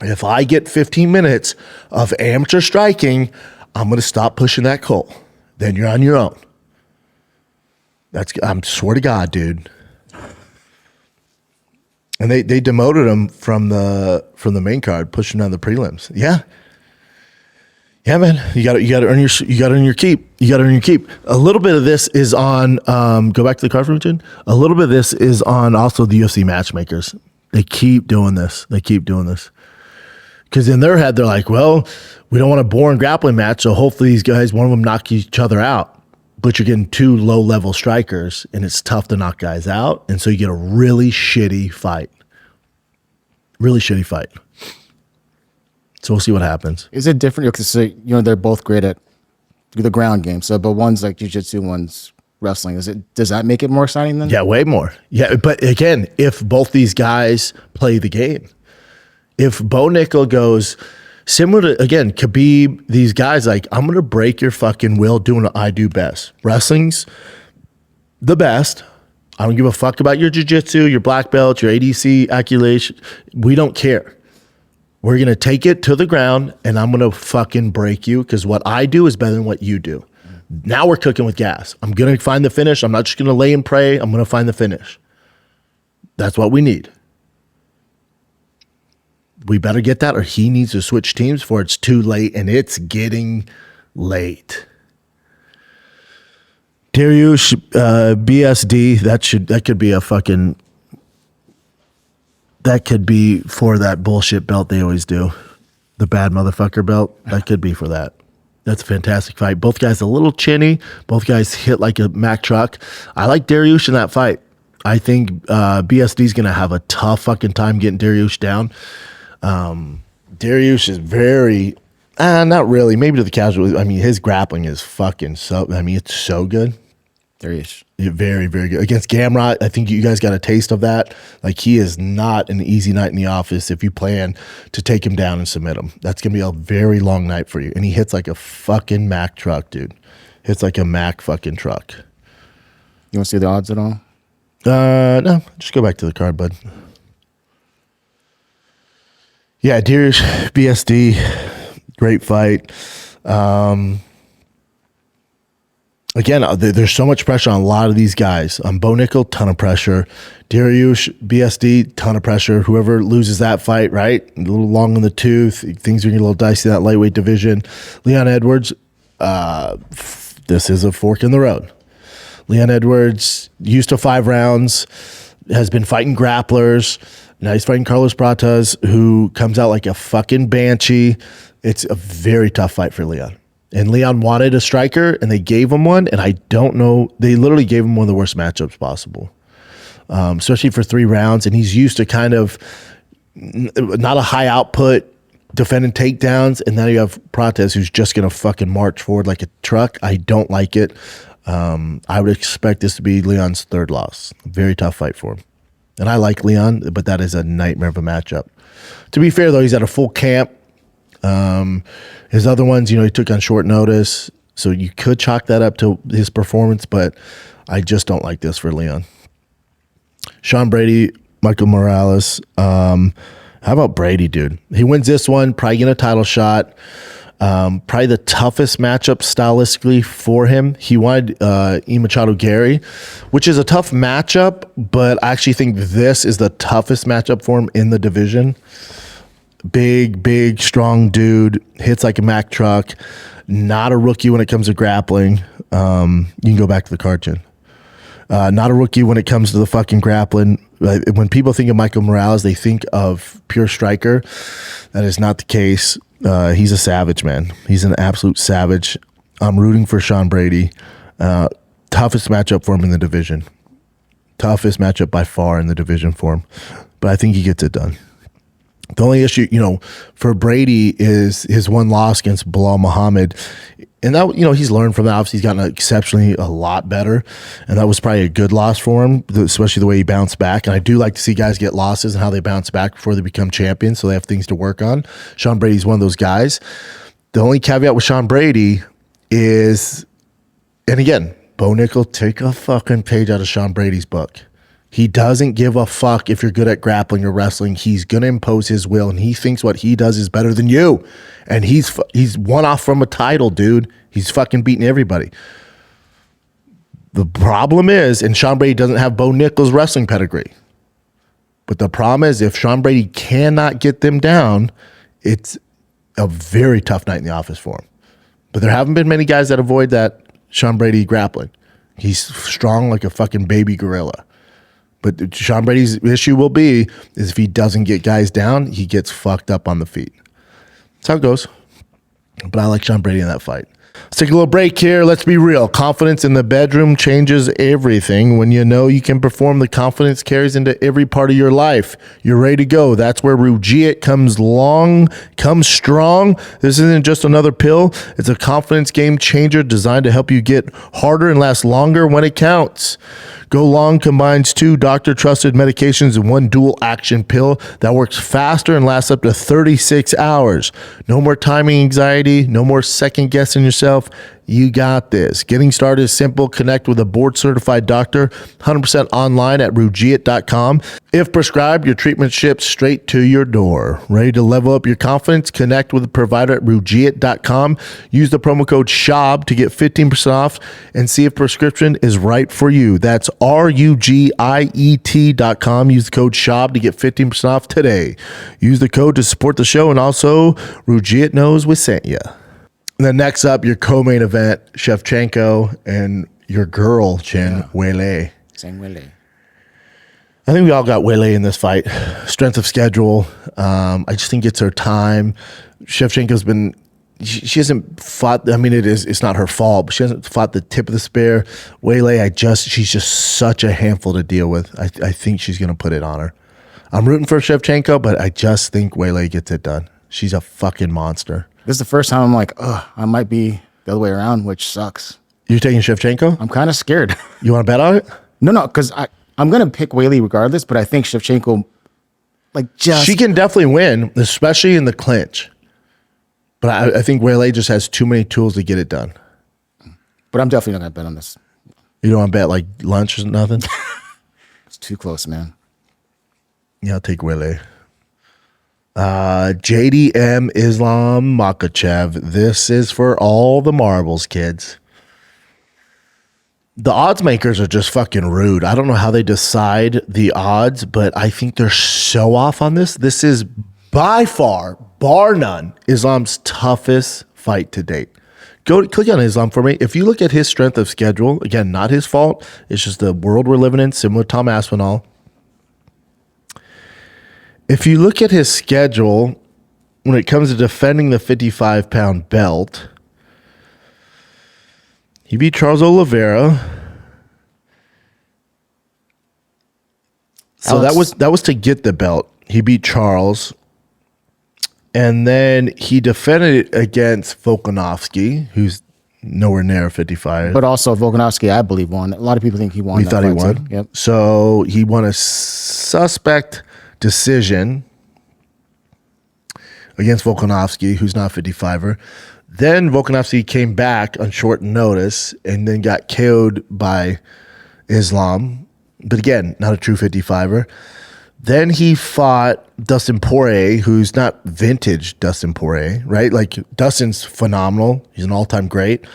If I get 15 minutes of amateur striking, I'm going to stop pushing that coal. Then you're on your own. I'm swear to God, dude. And they demoted him from the main card, pushing down the prelims. Yeah, man. You got to earn your keep. You got to earn your keep. A little bit of this is on. Go back to the card for a A little bit of this is on also the UFC matchmakers. They keep doing this. Because in their head, they're like, well, we don't want a boring grappling match, so hopefully these guys, one of them knock each other out. But you're getting two low-level strikers, and it's tough to knock guys out, and so you get a really shitty fight. So we'll see what happens. Is it different? Because they're both great at the ground game. So, but one's like jiu-jitsu, one's wrestling. Does that make it more exciting then? Yeah, way more. Yeah, but again, if both these guys play the game, if Bo Nickal goes similar to, again, Khabib, these guys, like, I'm going to break your fucking will doing what I do best. Wrestling's the best. I don't give a fuck about your jiu-jitsu, your black belt, your ADC, acculation. We don't care. We're going to take it to the ground, and I'm going to fucking break you because what I do is better than what you do. Now we're cooking with gas. I'm going to find the finish. I'm not just going to lay and pray. I'm going to find the finish. That's what we need. We better get that, or he needs to switch teams before it's too late, and it's getting late. Dariush, BSD, that could be a fucking, that could be for that bullshit belt they always do. The bad motherfucker belt, that could be for that. That's a fantastic fight. Both guys a little chinny. Both guys hit like a Mack truck. I like Dariush in that fight. I think BSD's going to have a tough fucking time getting Dariush down. Dariush is very, not really, maybe to the casual. I mean, his grappling is fucking it's so good. Dariush. Very, very good. Against Gamrot, I think you guys got a taste of that. Like, he is not an easy night in the office if you plan to take him down and submit him. That's going to be a very long night for you. And he hits like a fucking Mack truck, dude. Hits like a Mack fucking truck. You want to see the odds at all? No, just go back to the card, bud. Yeah, Dariush, BSD, great fight. Again, there's so much pressure on a lot of these guys. Bo Nickal, ton of pressure. Dariush, BSD, ton of pressure. Whoever loses that fight, right? A little long in the tooth. Things are getting a little dicey in that lightweight division. Leon Edwards, this is a fork in the road. Leon Edwards, used to 5 rounds, has been fighting grapplers. Now he's fighting Carlos Pratas, who comes out like a fucking banshee. It's a very tough fight for Leon. And Leon wanted a striker, and they gave him one, and I don't know. They literally gave him one of the worst matchups possible, especially for 3 rounds. And he's used to kind of not a high output, defending takedowns, and now you have Prates, who's just going to fucking march forward like a truck. I don't like it. I would expect this to be Leon's 3rd loss. Very tough fight for him. And I like Leon, but that is a nightmare of a matchup. To be fair, though, he's at a full camp. His other ones, he took on short notice, so you could chalk that up to his performance, but I just don't like this for Leon. Sean Brady, Michael Morales. How about Brady, dude? He wins this one, probably getting a title shot. Probably the toughest matchup stylistically for him. He wanted Machado Gary, which is a tough matchup, but I actually think this is the toughest matchup for him in the division. Big, strong dude, hits like a Mack truck, not a rookie when it comes to grappling. You can go back to the card, Jen. Not a rookie when it comes to the fucking grappling. When people think of Michael Morales, they think of pure striker. That is not the case. He's a savage, man. He's an absolute savage. I'm rooting for Sean Brady. Toughest matchup for him in the division. Toughest matchup by far in the division for him. But I think he gets it done. The only issue, for Brady is his one loss against Bilal Muhammad. And that, he's learned from that. Obviously, he's gotten exceptionally a lot better. And that was probably a good loss for him, especially the way he bounced back. And I do like to see guys get losses and how they bounce back before they become champions, so they have things to work on. Sean Brady's one of those guys. The only caveat with Sean Brady is, and again, Bo Nickal, take a fucking page out of Sean Brady's book. He doesn't give a fuck if you're good at grappling or wrestling. He's going to impose his will, and he thinks what he does is better than you. And he's one off from a title, dude. He's fucking beating everybody. The problem is, and Sean Brady doesn't have Bo Nickal's wrestling pedigree. But the problem is, if Sean Brady cannot get them down, it's a very tough night in the office for him. But there haven't been many guys that avoid that Sean Brady grappling. He's strong like a fucking baby gorilla. But Sean Brady's issue will be is if he doesn't get guys down, he gets fucked up on the feet. That's how it goes. But I like Sean Brady in that fight. Let's take a little break here. Let's be real. Confidence in the bedroom changes everything. When you know you can perform, the confidence carries into every part of your life. You're ready to go. That's where Urijah comes strong. This isn't just another pill. It's a confidence game changer designed to help you get harder and last longer when it counts. Go Long combines 2 doctor-trusted medications in one dual-action pill that works faster and lasts up to 36 hours. No more timing anxiety, no more second-guessing yourself. You got this. Getting started is simple. Connect with a board-certified doctor, 100% online at Rugiet.com. If prescribed, your treatment ships straight to your door. Ready to level up your confidence? Connect with a provider at Rugiet.com. Use the promo code SCHAUB to get 15% off and see if prescription is right for you. That's RUGIET.com. Use the code SCHAUB to get 15% off today. Use the code to support the show, and also Rugiet knows we sent you. And then next up, your co-main event, Shevchenko and your girl, Chin Weili. Same Weili. I think we all got Weili in this fight. Strength of schedule. I just think it's her time. Shevchenko's been, she hasn't fought, I mean, it's not her fault, but she hasn't fought the tip of the spear. Weili, she's just such a handful to deal with. I think she's going to put it on her. I'm rooting for Shevchenko, but I just think Weili gets it done. She's a fucking monster. This is the first time I'm like, I might be the other way around, which sucks. You're taking Shevchenko? I'm kind of scared. You want to bet on it? No, because I'm going to pick Weili regardless, but I think Shevchenko, she can definitely win, especially in the clinch. But I think Weili just has too many tools to get it done. But I'm definitely not going to bet on this. You don't want to bet like lunch or nothing? It's too close, man. Yeah, I'll take Weili. JDM Islam Makhachev. This is for all the marbles, kids. The odds makers are just fucking rude. I don't know how they decide the odds, but I think they're so off on this. This is by far, bar none, Islam's toughest fight to date. Go click on Islam for me. If you look at his strength of schedule, again, not his fault. It's just the world we're living in, similar to Tom Aspinall. If you look at his schedule, when it comes to defending the 55-pound belt, he beat Charles Oliveira. So that was to get the belt. He beat Charles. And then he defended it against Volkanovski, who's nowhere near 55. But also Volkanovski, I believe, won. A lot of people think he won. We thought he won. Too. Yep. So he won a suspect decision against Volkanovski, who's not 55er. Then Volkanovski came back on short notice and then got KO'd by Islam. But again, not a true 55er. Then he fought Dustin Poirier, who's not vintage Dustin Poirier, right? Like, Dustin's phenomenal. He's an all-time great.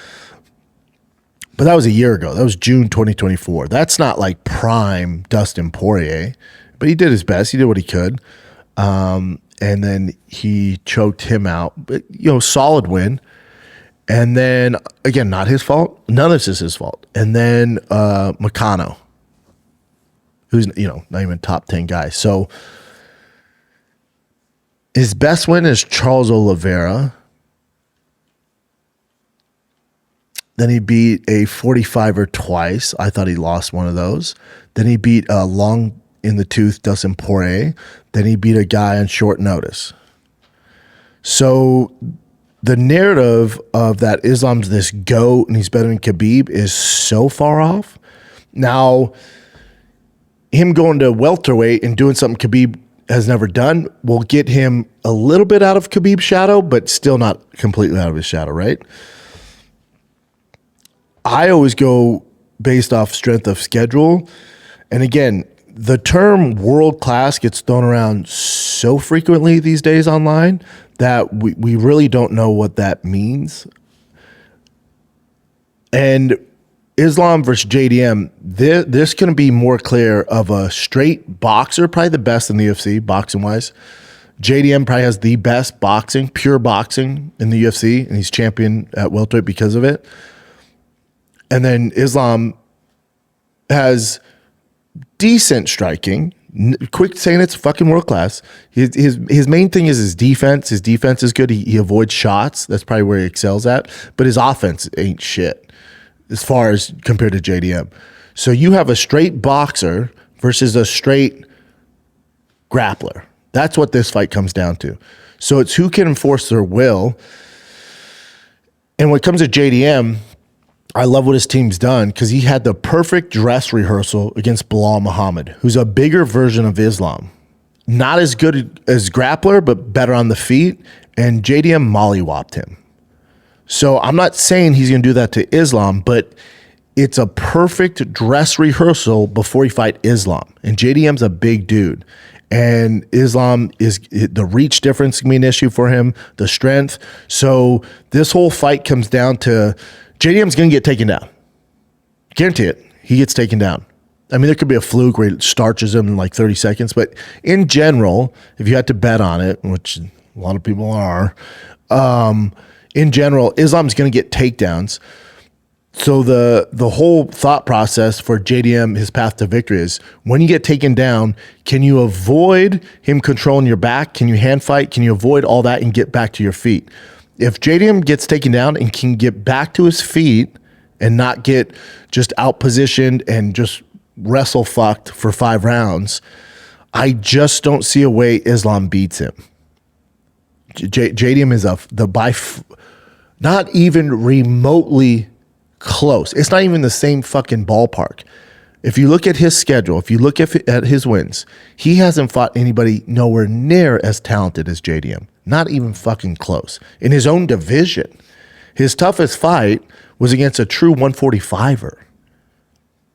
But that was a year ago. That was June 2024. That's not like prime Dustin Poirier. But he did his best. He did what he could. And then he choked him out. But, solid win. And then, again, not his fault. None of this is his fault. And then Moicano, who's, not even top 10 guy. So his best win is Charles Oliveira. Then he beat a 45er twice. I thought he lost one of those. Then he beat a long in the tooth Dustin Poirier. Then he beat a guy on short notice. So the narrative of that Islam's this GOAT and he's better than Khabib is so far off. Now, him going to welterweight and doing something Khabib has never done will get him a little bit out of Khabib's shadow, but still not completely out of his shadow, right? I always go based off strength of schedule. And again, the term world class gets thrown around so frequently these days online that we really don't know what that means. And Islam versus JDM, this can be more clear of a straight boxer, probably the best in the UFC, boxing-wise. JDM probably has the best boxing, pure boxing in the UFC, and he's champion at welterweight because of it. And then Islam has decent striking. Quick saying it's fucking world class. His main thing is his defense. His defense is good. He avoids shots. That's probably where he excels at. But his offense ain't shit as far as compared to JDM. So you have a straight boxer versus a straight grappler. That's what this fight comes down to. So it's who can enforce their will. And when it comes to JDM, I love what his team's done because he had the perfect dress rehearsal against Bilal Muhammad, who's a bigger version of Islam. Not as good as grappler, but better on the feet. And JDM mollywopped him. So I'm not saying he's going to do that to Islam, but it's a perfect dress rehearsal before he fight Islam. And JDM's a big dude. And Islam is the reach difference can be an issue for him, the strength. So this whole fight comes down to JDM's going to get taken down. Guarantee it. He gets taken down. I mean, there could be a fluke where it starches him in like 30 seconds. But in general, if you had to bet on it, which a lot of people are, in general, Islam's going to get takedowns. So the whole thought process for JDM, his path to victory is when you get taken down, can you avoid him controlling your back? Can you hand fight? Can you avoid all that and get back to your feet? If JDM gets taken down and can get back to his feet and not get just out positioned and just wrestle fucked for 5 rounds, I just don't see a way Islam beats him. JDM is not even remotely close. It's not even the same fucking ballpark. If you look at his schedule, if you look at his wins, he hasn't fought anybody nowhere near as talented as JDM. Not even fucking close. In his own division, his toughest fight was against a true 145er.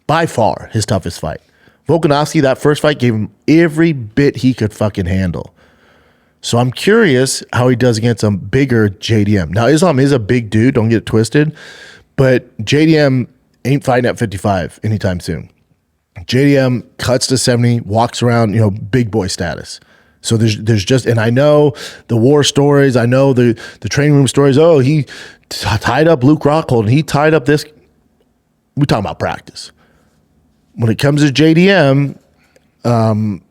By far, his toughest fight. Volkanovski, that first fight, gave him every bit he could fucking handle. So I'm curious how he does against a bigger JDM. Now, Islam is a big dude, don't get it twisted, but JDM ain't fighting at 55 anytime soon. JDM cuts to 70, walks around, big boy status. So there's just, and I know the war stories, I know the training room stories. Oh, he tied up Luke Rockhold, and he tied up this. We're talking about practice. When it comes to JDM,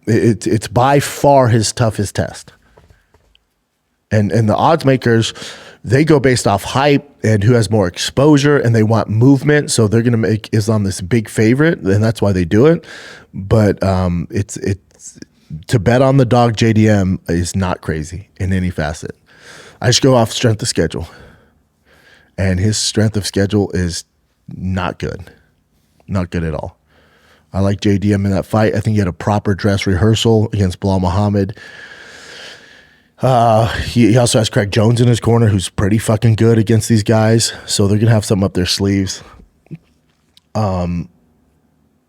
it's by far his toughest test. And the odds makers, they go based off hype and who has more exposure, and they want movement. So they're going to make Islam this big favorite, and that's why they do it. But it's to bet on the dog JDM is not crazy in any facet. I just go off strength of schedule, and his strength of schedule is not good at all. I like JDM in that fight. I think he had a proper dress rehearsal against Bilal Muhammad. He also has Craig Jones in his corner, who's pretty fucking good against these guys. So they're going to have something up their sleeves. Again,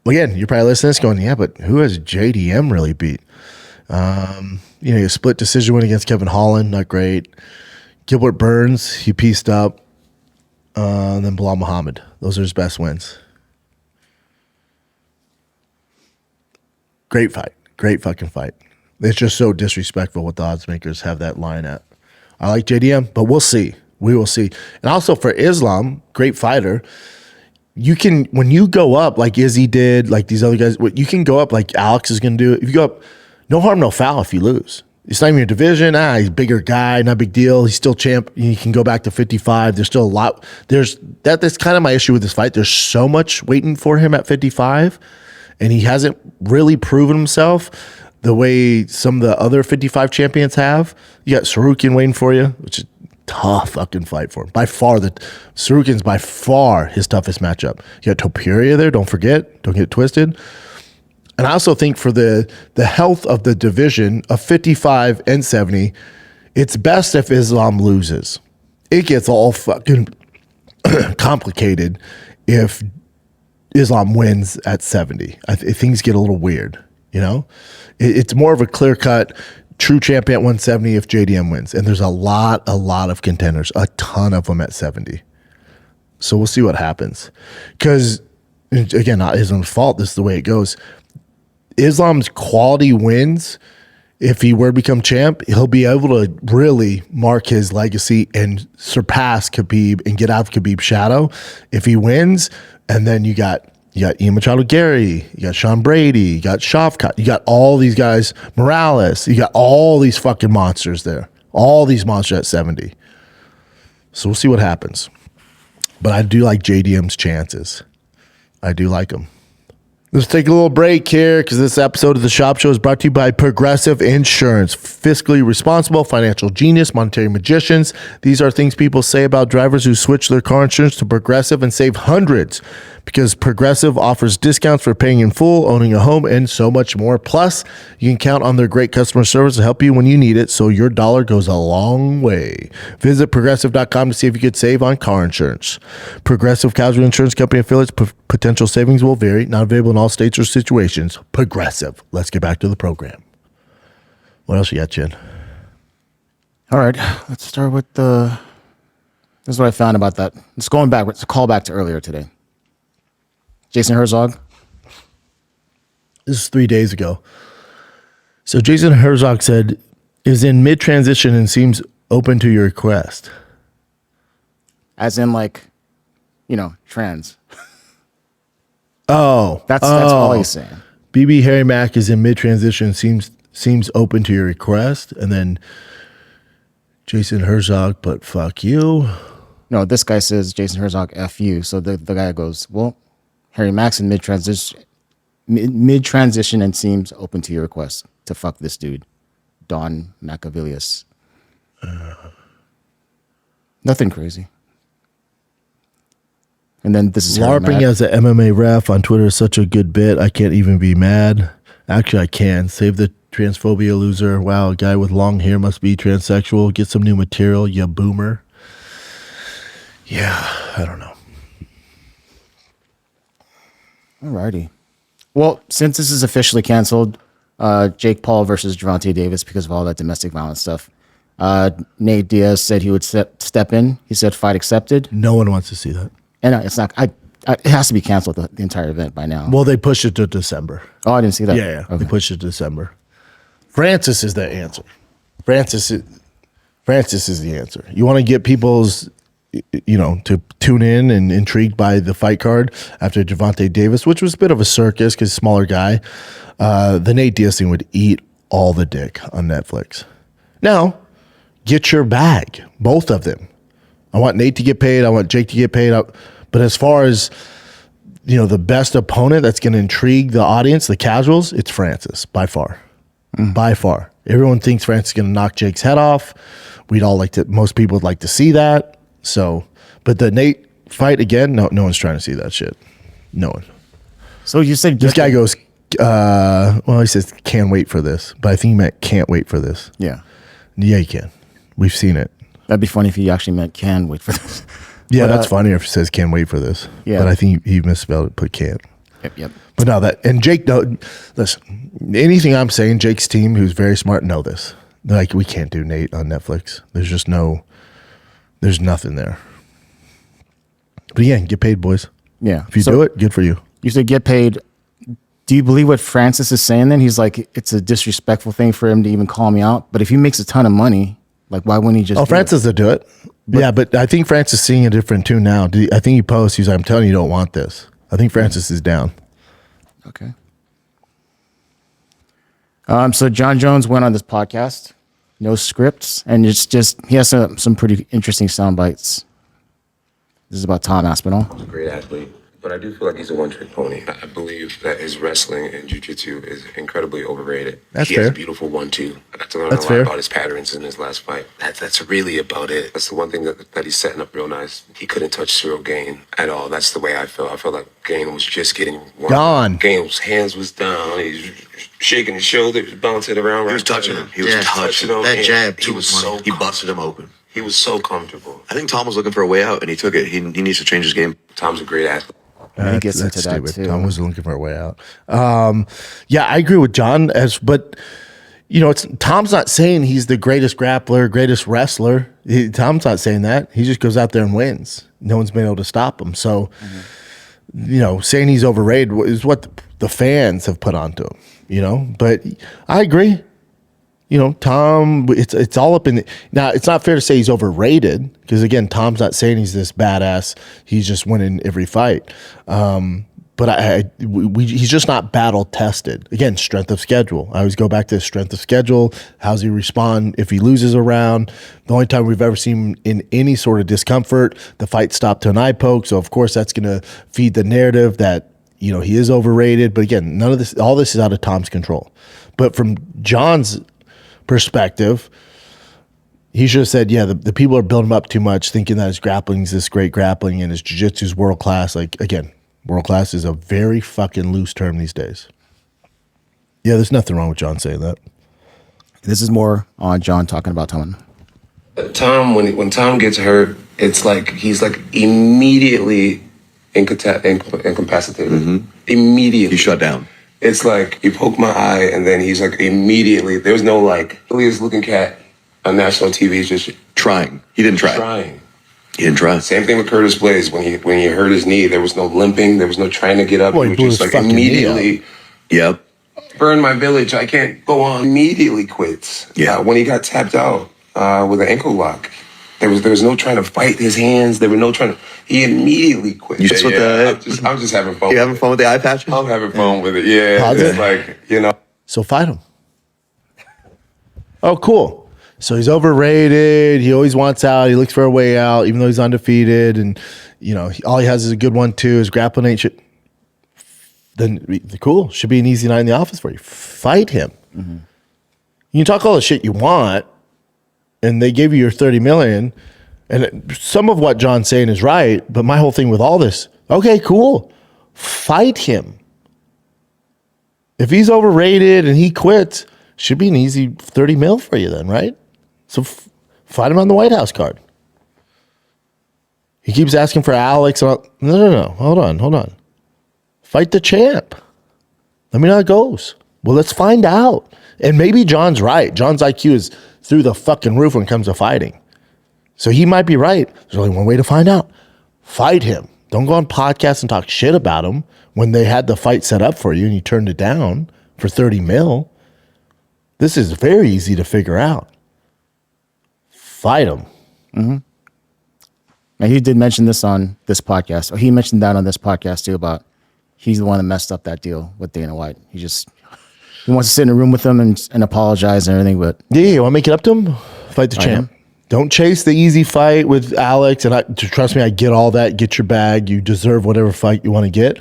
you're probably listening to this going, yeah, but who has JDM really beat? A split decision win against Kevin Holland, not great. Gilbert Burns, he pieced up. And then Bilal Muhammad. Those are his best wins. Great fight. Great fucking fight. It's just so disrespectful what the odds makers have that line at. I like JDM, but we'll see. We will see. And also for Islam, great fighter, you can, when you go up like Izzy did, like these other guys, you can go up like Alex is going to do. If you go up, no harm, no foul if you lose. It's not even your division. He's a bigger guy, not a big deal. He's still champ. You can go back to 55. There's still a lot. That's kind of my issue with this fight. There's so much waiting for him at 55, and he hasn't really proven himself the way some of the other 55 champions have. You got Sarukian waiting for you, which is a tough fucking fight for him. By far, Sarukian's by far his toughest matchup. You got Topuria there, don't forget. Don't get it twisted. And I also think for the health of the division of 55 and 70, it's best if Islam loses. It gets all fucking complicated if Islam wins at 70. Things get a little weird, It's more of a clear-cut true champion at 170 if JDM wins. And there's a lot of contenders, a ton of them at 70. So we'll see what happens. Because, again, not Islam's fault. This is the way it goes. Islam's quality wins. If he were to become champ, he'll be able to really mark his legacy and surpass Khabib and get out of Khabib's shadow if he wins. And then you got Ian Machado Gary, you got Sean Brady, you got Shavkat, you got all these guys, Morales, you got all these fucking monsters there. All these monsters at 70. So we'll see what happens. But I do like JDM's chances. I do like him. Let's take a little break here because this episode of the Schaub Show is brought to you by Progressive Insurance. Fiscally responsible, financial genius, monetary magicians. These are things people say about drivers who switch their car insurance to Progressive and save hundreds because Progressive offers discounts for paying in full, owning a home, and so much more. Plus, you can count on their great customer service to help you when you need it, so your dollar goes a long way. Visit Progressive.com to see if you could save on car insurance. Progressive Casualty Insurance Company affiliates. Potential savings will vary. Not available in all states or situations. Progressive. Let's get back to the program. What else you got, Jen? All right, let's start with the. This is what I found about that. It's going back. It's a callback to earlier today. Jason Herzog. This is 3 days ago. So Jason Herzog said, is in mid-transition and seems open to your request. As in, like, trans. Oh. That's all he's saying. BB Harry Mack is in mid-transition, seems open to your request. And then Jason Herzog, but fuck you. No, this guy says Jason Herzog, F you. So the guy goes, well, Harry Mack's in mid-transition and seems open to your request to fuck this dude, Don Machiavellius. Nothing crazy. And then this is LARPing as an MMA ref on Twitter is such a good bit. I can't even be mad. Actually, I can. Save the transphobia loser. Wow, a guy with long hair must be transsexual. Get some new material, you boomer. Yeah, I don't know. Alrighty. Well, since this is officially canceled, Jake Paul versus Gervonta Davis because of all that domestic violence stuff. Nate Diaz said he would step in. He said fight accepted. No one wants to see that. And it's not. It has to be canceled the entire event by now. Well, they pushed it to December. Oh, I didn't see that. Yeah. Okay. They pushed it to December. Francis is the answer. Francis is the answer. You want to get people's, to tune in and intrigued by the fight card after Gervonta Davis, which was a bit of a circus because smaller guy. The Nate Diaz thing would eat all the dick on Netflix. Now, get your bag, both of them. I want Nate to get paid. I want Jake to get paid. But as far as, the best opponent that's going to intrigue the audience, the casuals, it's Francis by far. By far. Everyone thinks Francis is going to knock Jake's head off. Most people would like to see that. So, but the Nate fight again, no one's trying to see that shit. No one. So you said This guy goes, he says, can't wait for this. But I think he meant can't wait for this. Yeah. Yeah, you can. We've seen it. That'd be funny if he actually meant can wait for this. Yeah, that's funnier if it says can't wait for this. Yeah. But I think he misspelled it, put can't. Yep. But no, and Jake, listen, anything I'm saying, Jake's team, who's very smart, know this. They're like, we can't do Nate on Netflix. There's nothing there. But again, get paid, boys. Yeah. If you do it, good for you. You said get paid. Do you believe what Francis is saying then? He's like, it's a disrespectful thing for him to even call me out. But if he makes a ton of money, like, why wouldn't he just Francis will do it. But I think Francis is seeing a different tune now. I think he posts, he's like, I'm telling you, don't want this. I think Francis is down. Okay. So Jon Jones went on this podcast, no scripts, and it's just he has some pretty interesting sound bites. This is about Tom Aspinall. He's a great athlete, but I do feel like he's a one-trick pony. I believe that his wrestling and jiu-jitsu is incredibly overrated. That's he fair. has a beautiful 1-2. I got to learn That's a lot fair. about his patterns in his last fight. That's really about it. That's the one thing that he's setting up real nice. He couldn't touch Cyril Gane at all. That's the way I felt. I felt like Gane was just getting Gone. Gane's hands was down. He was shaking his shoulders, bouncing around. He was touching him. He was touching him. That jab, too, was money. He busted him open. He was so comfortable. I think Tom was looking for a way out, and he took it. He needs to change his game. Tom's a great athlete. He gets into that too. Tom was looking for a way out. Yeah, I agree with John. But Tom's not saying he's the greatest grappler, greatest wrestler. Tom's not saying that. He just goes out there and wins. No one's been able to stop him. So, saying he's overrated is what the fans have put onto him. But I agree. Tom, it's all up in now. It's not fair to say he's overrated because again, Tom's not saying he's this badass. He's just winning every fight. But he's just not battle tested. Again, strength of schedule. I always go back to strength of schedule. How's he respond if he loses a round? The only time we've ever seen him in any sort of discomfort, the fight stopped to an eye poke. So of course that's going to feed the narrative that he is overrated. But again, all this is out of Tom's control. But from Jon's perspective, he should have said, yeah, the people are building him up too much, thinking that his grappling is this great grappling and his jiu-jitsu is world class. Like, again, world class is a very fucking loose term these days. Yeah, there's nothing wrong with Jon saying that. This is more on Jon talking about Tom. Tom, when Tom gets hurt, it's like he's like immediately incapacitated. Mm-hmm. Immediately. He shut down. It's like you poke my eye and then he's like immediately, there's no like, Ilias looking cat on national TV is just trying. He didn't try. He didn't try. Same thing with Curtis Blaze. When he hurt his knee, there was no limping. There was no trying to get up. Boy, he was just like immediately. Yep. Burn my village. I can't go on. Immediately quits. Yeah. When he got tapped out with an ankle lock, there was no trying to fight his hands. There were no trying to. He immediately quit. You just with I'm just having fun. You having fun with the eye patches? I'm having fun with it. Yeah. It's like So fight him. Oh, cool. So he's overrated. He always wants out. He looks for a way out, even though he's undefeated. And, all he has is a good 1-2. His grappling ain't shit. Then, cool. Should be an easy night in the office for you. Fight him. Mm-hmm. You can talk all the shit you want, and they gave you your $30 million. And some of what Jon's saying is right, but my whole thing with all this, okay, cool. Fight him. If he's overrated and he quits, should be an easy 30 mil for you then, right? So fight him on the White House card. He keeps asking for Alex. No. Hold on. Fight the champ. Let me know how it goes. Well, let's find out. And maybe Jon's right. Jon's IQ is through the fucking roof when it comes to fighting. So he might be right. There's only one way to find out. Fight him. Don't go on podcasts and talk shit about him when they had the fight set up for you and you turned it down for 30 mil. This is very easy to figure out. Fight him. Mm-hmm. Now, he did mention this on this podcast. He mentioned that on this podcast too about he's the one that messed up that deal with Dana White. He wants to sit in a room with him and apologize and everything. But yeah, you want to make it up to him? Fight the champ. Don't chase the easy fight with Alex. And trust me, I get all that. Get your bag. You deserve whatever fight you want to get.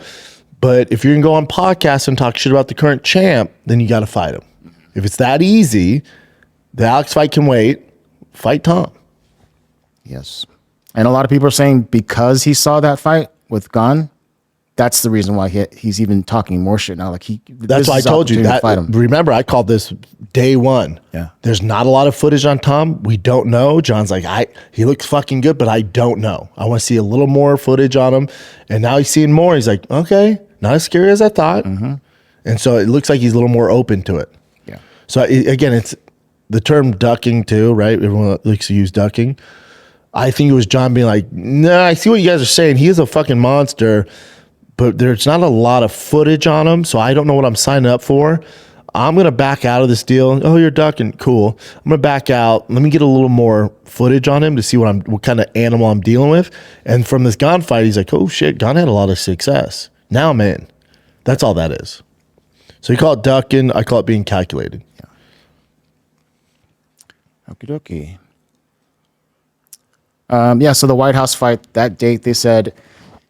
But if you're going to go on podcasts and talk shit about the current champ, then you got to fight him. If it's that easy, the Alex fight can wait. Fight Tom. Yes. And a lot of people are saying because he saw that fight with Gon, that's the reason why he's even talking more shit now. Like that's why I told you that. Remember, I called this day one. Yeah. There's not a lot of footage on Tom. We don't know. Jon's like, he looks fucking good, but I don't know. I want to see a little more footage on him. And now he's seeing more. He's like, okay, not as scary as I thought. Mm-hmm. And so it looks like he's a little more open to it. Yeah. So again, it's the term ducking too, right? Everyone likes to use ducking. I think it was Jon being like, nah, I see what you guys are saying. He is a fucking monster, but there's not a lot of footage on him, so I don't know what I'm signing up for. I'm going to back out of this deal. Oh, you're ducking. Cool. I'm going to back out. Let me get a little more footage on him to see what kind of animal I'm dealing with. And from this Gon fight, he's like, oh shit, Gon had a lot of success. Now I'm in. That's all that is. So you call it ducking. I call it being calculated. Yeah. Okie dokie. So the White House fight, that date, they said,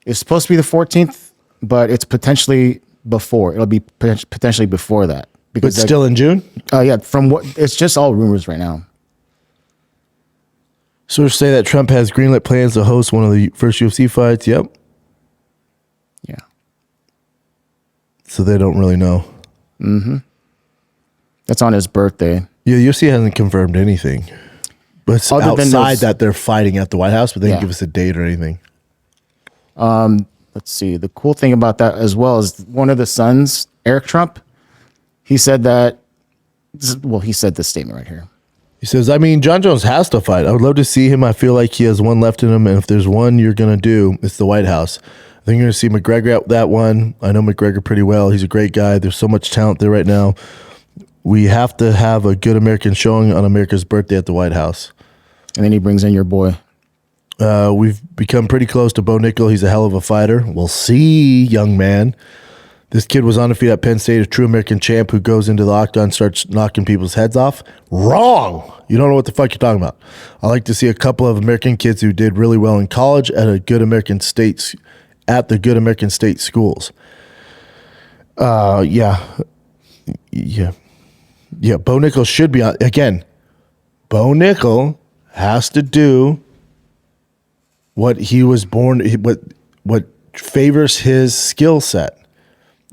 is supposed to be the 14th, but it's potentially before. It'll be potentially before that. But still in June? Yeah, from what it's just all rumors right now. Sources say that Trump has greenlit plans to host one of the first UFC fights. Yep. Yeah. So they don't really know. Mm-hmm. That's on his birthday. Yeah, the UFC hasn't confirmed anything. But outside that they're fighting at the White House, but they didn't give us a date or anything. Let's see. The cool thing about that as well is one of the sons, Eric Trump, he said that, he said this statement right here. He says, Jon Jones has to fight. I would love to see him. I feel like he has one left in him. And if there's one you're going to do, it's the White House. I think you're going to see McGregor at that one. I know McGregor pretty well. He's a great guy. There's so much talent there right now. We have to have a good American showing on America's birthday at the White House. And then he brings in your boy. We've become pretty close to Bo Nickal. He's a hell of a fighter. We'll see, young man. This kid was undefeated at Penn State, a true American champ who goes into the octagon, starts knocking people's heads off. Wrong. You don't know what the fuck you're talking about. I like to see a couple of American kids who did really well in college at the good American state schools. Yeah. Bo Nickal should be on again. Bo Nickal has to do what he was born. What favors his skill set.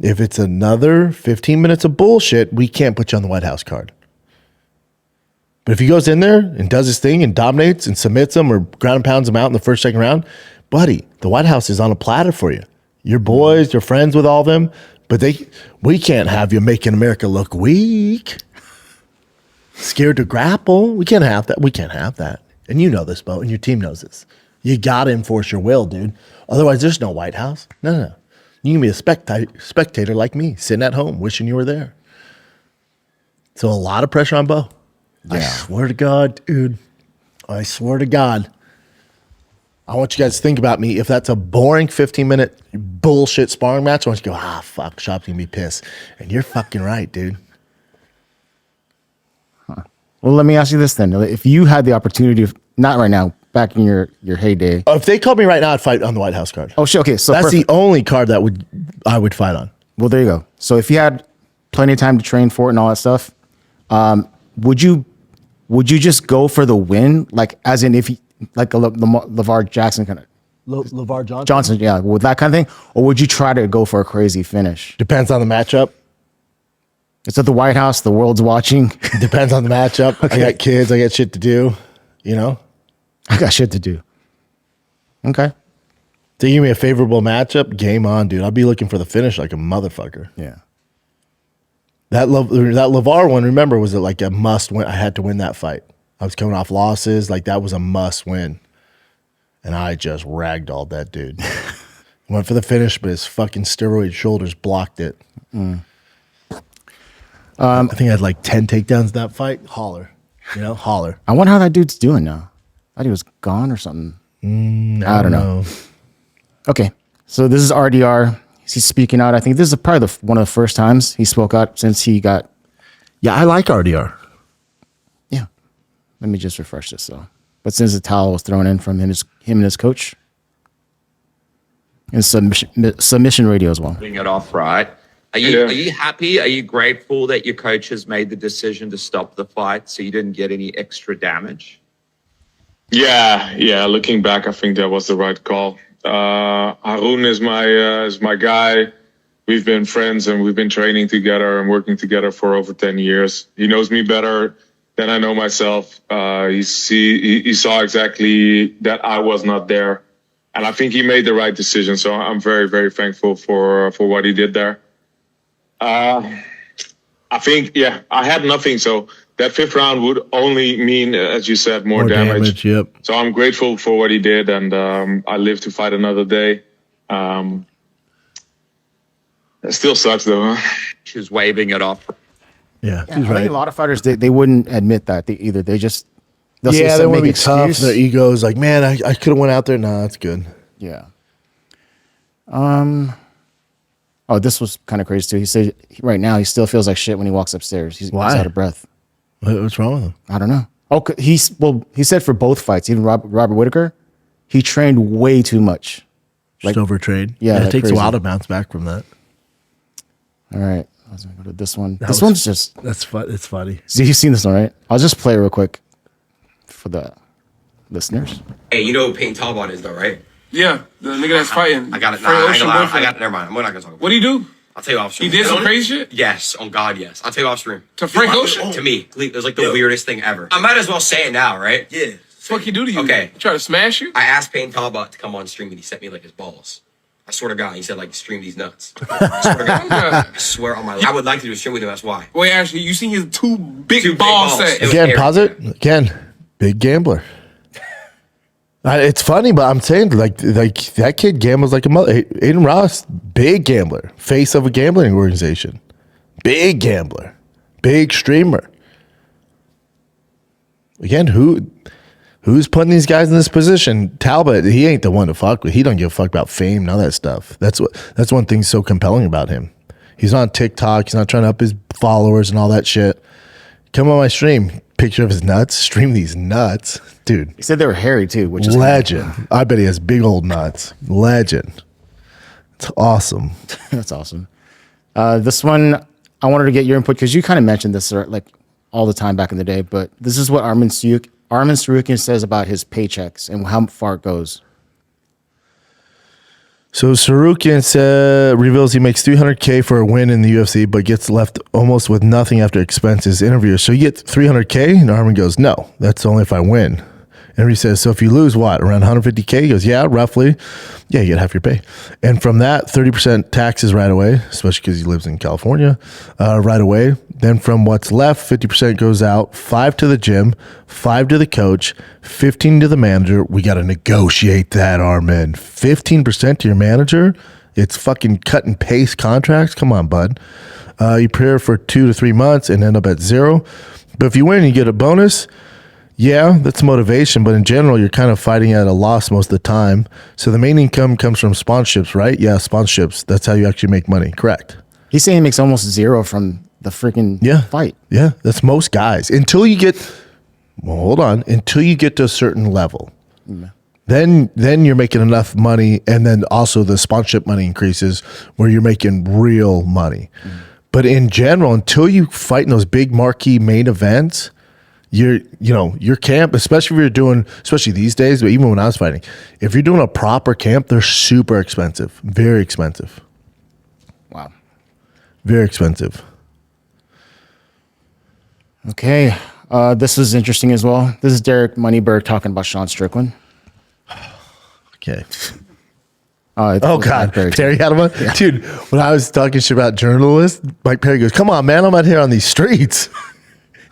If it's another 15 minutes of bullshit, we can't put you on the White House card. But if he goes in there and does his thing and dominates and submits them or ground and pounds them out in the first, second round, buddy, the White House is on a platter for you. Your boys, you're friends with all of them, but we can't have you making America look weak. Scared to grapple. We can't have that. We can't have that. And you know this, Bo, and your team knows this. You got to enforce your will, dude. Otherwise, there's no White House. No. You can be a spectator like me, sitting at home, wishing you were there. So a lot of pressure on Bo. Yeah. I swear to God, dude. I swear to God. I want you guys to think about me. If that's a boring 15-minute bullshit sparring match, I want you to go, fuck, Schaub's going to be pissed. And you're fucking right, dude. Huh. Well, let me ask you this then. If you had the opportunity, not right now, back in your heyday. If they called me right now, I'd fight on the White House card. Oh, shit. Okay, so that's perfect. The only card that I would fight on. Well, there you go. So if you had plenty of time to train for it and all that stuff, would you just go for the win? Like, as in if you, like a LeVar Jackson kind of. LeVar Johnson, yeah, with that kind of thing? Or would you try to go for a crazy finish? Depends on the matchup. It's at the White House. The world's watching. Depends on the matchup. Okay. I got kids. I got shit to do. You know? I got shit to do. Okay. So you give me a favorable matchup, game on, dude. I'll be looking for the finish like a motherfucker. Yeah. That LeVar one, remember, was it like a must win? I had to win that fight. I was coming off losses. Like, that was a must win. And I just ragdolled that dude. Went for the finish, but his fucking steroid shoulders blocked it. I think I had like 10 takedowns in that fight. Holler. Holler. I wonder how that dude's doing now. I thought he was gone or something. I don't know. Okay. So this is RDR. He's speaking out. I think this is probably one of the first times he spoke out since he got. Yeah, I like RDR. Yeah. Let me just refresh this though. But since the towel was thrown in from him and his coach, and submission radio as well. Putting it off, right? Are you happy? Are you grateful that your coach has made the decision to stop the fight so you didn't get any extra damage? Yeah. Looking back, I think that was the right call. Harun is my guy. We've been friends and we've been training together and working together for over 10 years. He knows me better than I know myself. He saw exactly that I was not there, and I think he made the right decision. So I'm very, very thankful for what he did there. I think, I had nothing. So that fifth round would only mean, as you said, more damage. Yep. So I'm grateful for what he did, and I live to fight another day. It still sucks, though. Huh? She was waving it off. Yeah, he's right. I think a lot of fighters, they wouldn't admit that. They want to be tough. Their egos, like, man, I could have went out there. No, that's good. Yeah. Oh, this was kind of crazy too. He said right now he still feels like shit when he walks upstairs. He's out of breath. What's wrong with him? I don't know. Oh, he said for both fights, even Robert Whittaker, he trained way too much. Just overtrained. Yeah, it takes a while to bounce back from that. All right, I was gonna go to this one. This one's just it's funny. So you've seen this one, right? I'll just play it real quick for the listeners. Hey, you know who Payton Talbot is though, right? Yeah, the nigga that's fighting. I got it. Nah, I ain't gonna lie. Never mind. We're not gonna talk about it. What do you do? I'll tell you off stream. He did some crazy shit? Yes, on God, yes. I'll tell you off stream. To Frank Ocean? To me. It was like the weirdest thing ever. I might as well say it now, right? Yeah. What he do to you? Okay. He try to smash you? I asked Payton Talbot to come on stream and he sent me like his balls. I swear to God, he said like stream these nuts. I swear to God. I swear on my life. I would like to do a stream with him, that's why. Wait, actually, you seen his two big balls set. Again, pause it. Again, big gambler. It's funny, but I'm saying like that kid gambles like a mother. Adin Ross, big gambler, face of a gambling organization, big gambler, big streamer. Again, who's putting these guys in this position? Talbot, he ain't the one to fuck with. He don't give a fuck about fame, none of that stuff. That's one thing so compelling about him. He's on TikTok. He's not trying to up his followers and all that shit. Come on my stream. Picture of his nuts. Stream these nuts. Dude. He said they were hairy too, which is legend. I bet he has big old nuts. Legend. It's awesome. That's awesome. This one, I wanted to get your input because you kind of mentioned this like all the time back in the day, but this is what Armin Sarukian says about his paychecks and how far it goes. So Sarukian reveals he makes $300K for a win in the UFC, but gets left almost with nothing after expenses. Interviewer, so you get $300K? And Armin goes, no, that's only if I win. And he says, so if you lose, what, around $150K? He goes, yeah, roughly. Yeah, you get half your pay. And from that, 30% taxes right away, especially because he lives in California, right away. Then from what's left, 50% goes out, 5 to the gym, 5 to the coach, 15 to the manager. We got to negotiate that, Armin. 15% to your manager? It's fucking cut and paste contracts? Come on, bud. You prepare for 2 to 3 months and end up at 0. But if you win, you get a bonus. Yeah, that's motivation, but in general, you're kind of fighting at a loss most of the time. So the main income comes from sponsorships, right? Yeah, sponsorships. That's how you actually make money. Correct. He's saying he makes almost 0 from the freaking fight. Yeah, that's most guys. Until you get, until you get to a certain level. Mm. Then you're making enough money, and then also the sponsorship money increases where you're making real money. Mm. But in general, until you fight in those big marquee main events, your camp, especially if you're doing, especially these days, but even when I was fighting, if you're doing a proper camp, they're super expensive, very expensive. Wow. Very expensive. Okay. This is interesting as well. This is Derek Moneyberg talking about Sean Strickland. Okay. Oh, God. Perry had one? Yeah. Dude, when I was talking shit about journalists, Mike Perry goes, come on, man, I'm out here on these streets.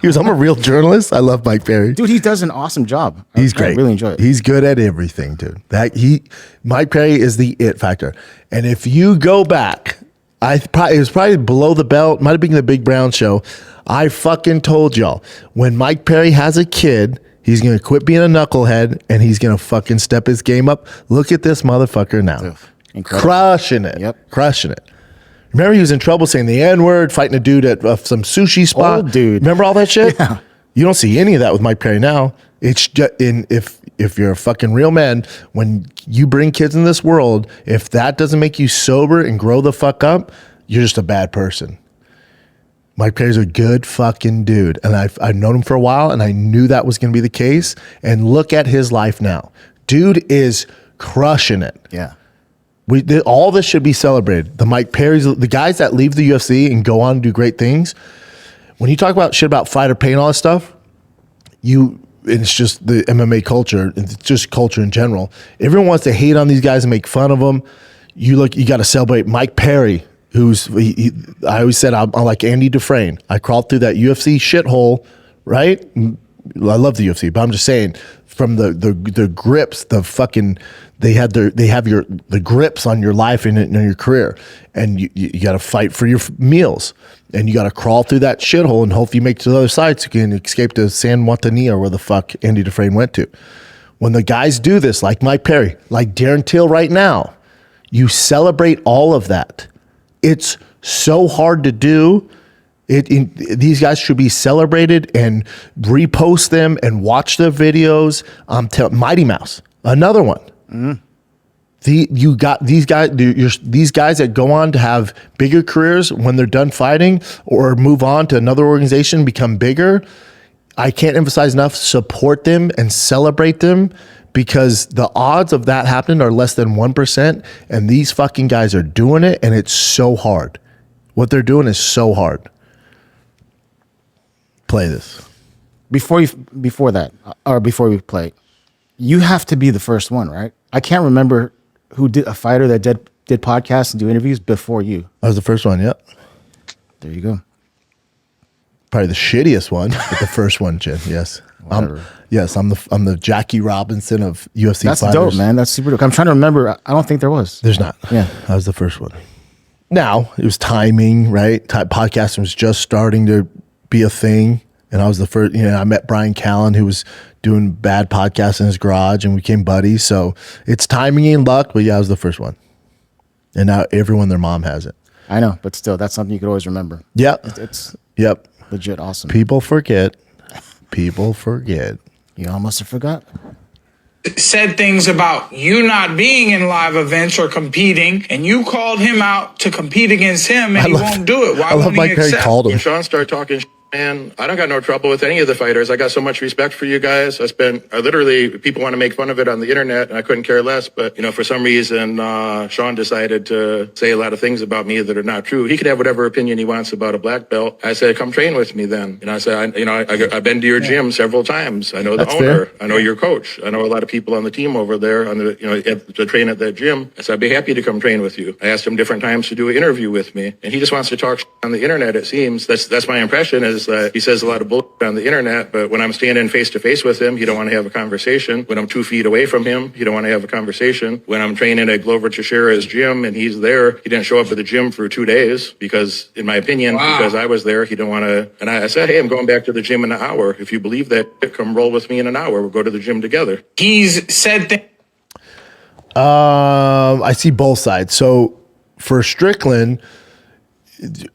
He goes, I'm a real journalist. I love Mike Perry. Dude, he does an awesome job. He's great. I really enjoy it. He's good at everything, dude. Mike Perry is the it factor. And if you go back, it was probably below the belt, might have been the Big Brown Show. I fucking told y'all, when Mike Perry has a kid, he's going to quit being a knucklehead and he's going to fucking step his game up. Look at this motherfucker now. Incredible. Crushing it. Yep. Crushing it. Remember he was in trouble saying the N-word, fighting a dude at some sushi spot? Old dude. Remember all that shit? Yeah. You don't see any of that with Mike Perry now. It's just if you're a fucking real man, when you bring kids in this world, if that doesn't make you sober and grow the fuck up, you're just a bad person. Mike Perry's a good fucking dude. And I've known him for a while, and I knew that was going to be the case. And look at his life now. Dude is crushing it. Yeah. All this should be celebrated. The Mike Perry's, the guys that leave the UFC and go on and do great things. When you talk about shit about fighter pay and all that stuff, it's just the MMA culture. It's just culture in general. Everyone wants to hate on these guys and make fun of them. You got to celebrate Mike Perry, I always said I'm like Andy Dufresne. I crawled through that UFC shithole, right? I love the UFC, but I'm just saying, from the grips, the fucking they have the grips on your life and your career, and you got to fight for your meals, and you got to crawl through that shithole and hopefully you make it to the other side so you can escape to San Juantanilla, where the fuck Andy Dufresne went to. When the guys do this, like Mike Perry, like Darren Till right now, you celebrate all of that. It's so hard to do. These guys should be celebrated and repost them and watch their videos. Mighty Mouse, another one. Mm. You got these guys. These guys that go on to have bigger careers when they're done fighting or move on to another organization, become bigger. I can't emphasize enough. Support them and celebrate them, because the odds of that happening are less than 1%, and these fucking guys are doing it, and it's so hard. What they're doing is so hard. Play this. Before we play, you have to be the first one, right? I can't remember who did a fighter that did podcasts and do interviews before you. I was the first one, yep. There you go. Probably the shittiest one, but the first one, Jen. Yes. I'm the Jackie Robinson of UFC That's fighters. dope, man. That's super dope. I'm trying to remember. I don't think there was. There's not. Yeah. I was the first one. Now, it was timing, right? Podcasting was just starting to be a thing. And I was the first, I met Brian Callen, who was doing bad podcasts in his garage, and we became buddies. So it's timing and luck, but yeah, I was the first one. And now everyone, their mom has it. I know, but still, that's something you could always remember. Yep. It's legit awesome. People forget. You almost forgot. said things about you not being in live events or competing, and you called him out to compete against him, and he won't do it. Why won't he accept? When Sean started talking, man, I don't got no trouble with any of the fighters. I got so much respect for you guys. I literally, people want to make fun of it on the internet, and I couldn't care less. But, for some reason, Sean decided to say a lot of things about me that are not true. He can have whatever opinion he wants about a black belt. I said, come train with me then. And I said, I've been to your gym several times. I know the owner. I know your coach. I know a lot of people on the team over there to train at that gym. I said, I'd be happy to come train with you. I asked him different times to do an interview with me, and he just wants to talk on the internet, it seems. That's my impression is he says a lot of bullshit on the internet, but when I'm standing face to face with him, he don't want to have a conversation. When I'm 2 feet away from him, he don't want to have a conversation. When I'm training at Glover Teixeira's gym and he's there, he didn't show up at the gym for 2 days because, in my opinion, because I was there, he didn't want to. And I said, hey, I'm going back to the gym in an hour. If you believe that, come roll with me in an hour. We'll go to the gym together. He's said things. I see both sides. So for Strickland,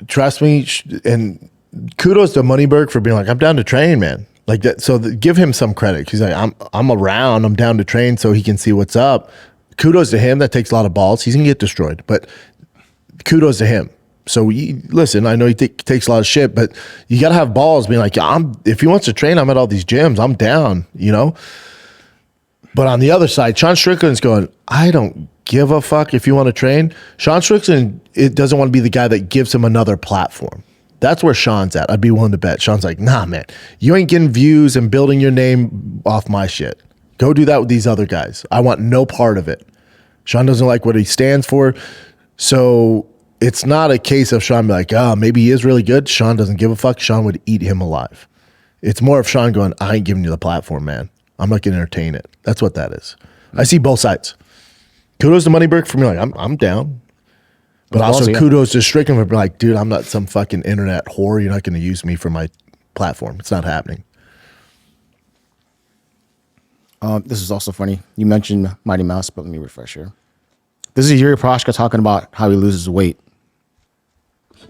trust me, and kudos to Moneyberg for being like, I'm down to train, man. Like that. So give him some credit. He's like, I'm around. I'm down to train so he can see what's up. Kudos to him. That takes a lot of balls. He's gonna get destroyed, but kudos to him. So listen, I know he takes a lot of shit, but you got to have balls being like, if he wants to train, I'm at all these gyms. I'm down, But on the other side, Sean Strickland's going, I don't give a fuck if you want to train. Sean Strickland doesn't want to be the guy that gives him another platform. That's where Sean's at. I'd be willing to bet. Sean's like, nah, man, you ain't getting views and building your name off my shit. Go do that with these other guys. I want no part of it. Sean doesn't like what he stands for. So it's not a case of Sean be like, maybe he is really good. Sean doesn't give a fuck. Sean would eat him alive. It's more of Sean going, I ain't giving you the platform, man. I'm not going to entertain it. That's what that is. I see both sides. Kudos to Moneyberg for me. Like, I'm down. But also kudos to Strickland for being like, dude, I'm not some fucking internet whore. You're not going to use me for my platform. It's not happening. This is also funny. You mentioned Mighty Mouse, but let me refresh here. This is Yuri Proshka talking about how he loses weight.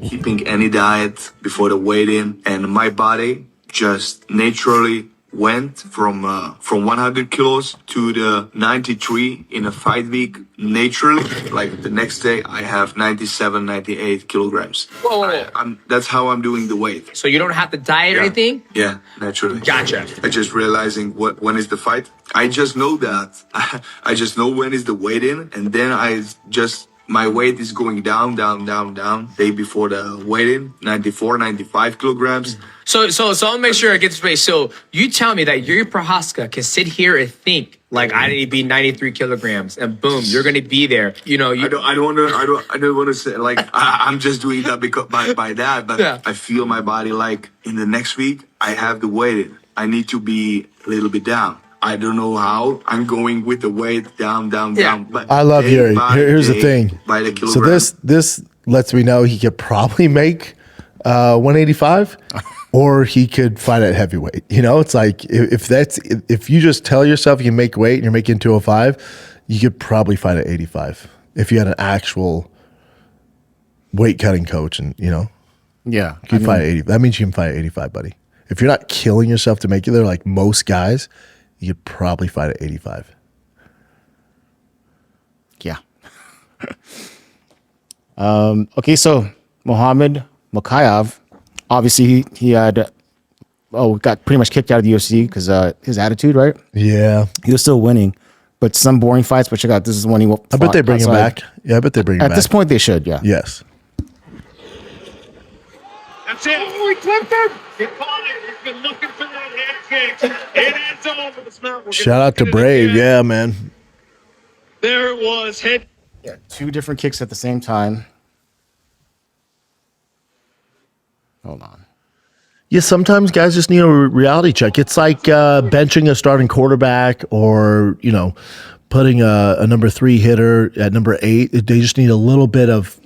Keeping any diet before the weigh-in, and my body just naturally went from 100 kilos to the 93 in a fight week naturally. Like the next day I have 97, 98 kilograms. Whoa. That's how I'm doing the weight. So you don't have to diet or anything? Yeah, naturally. Gotcha. I just realizing when is the fight. I just know that. I just know when is the weight in, and then my weight is going down. Day before the weigh-in, 94, 95 kilograms. So I'll make sure I get this straight. So you tell me that Yuri Prochazka can sit here and think like I need to be 93 kilograms, and boom, you're going to be there. I don't want to say like I'm just doing that because by that, but yeah. I feel my body like in the next week I have the weight. I need to be a little bit down. I don't know how. I'm going with the weight down. But I love Yuri. Here's the thing. So this lets me know he could probably make 185, or he could fight at heavyweight. It's like if you just tell yourself you can make weight and you're making 205, you could probably fight at 85 if you had an actual weight cutting coach and Yeah, you can fight at 80. That means you can fight at 85, buddy. If you're not killing yourself to make it there, like most guys, you could probably fight at 85. Yeah. Okay, so Islam Makhachev, obviously he had got pretty much kicked out of the UFC because his attitude, right? Yeah. He was still winning, but some boring fights. But check out, this is when he fought I bet they bring him back. Yeah, I bet they bring him back. At this point, they should, yeah. Yes. That's it. Oh, he clipped him. He caught it. He's been looking for that head kick. It is over. The smell. Shout out to Brave. Yeah, man. There it was. Head. Yeah, two different kicks at the same time. Hold on. Yeah, sometimes guys just need a reality check. It's like benching a starting quarterback or, putting a number 3 hitter at number 8. They just need a little bit of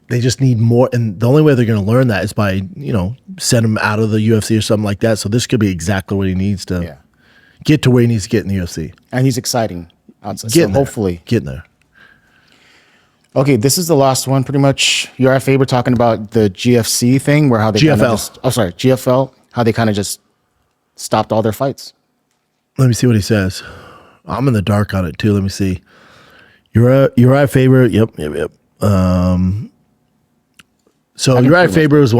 they just need more. And the only way they're going to learn that is by, send him out of the UFC or something like that. So this could be exactly what he needs to get to where he needs to get in the UFC. And he's exciting outside. Getting so there. Hopefully. Getting there. Okay, this is the last one, pretty much. Urijah Faber talking about the GFC thing, where how they GFL. GFL, how they kind of just stopped all their fights. Let me see what he says. I'm in the dark on it too. Let me see. Urijah Faber. Yep. So Urijah Faber was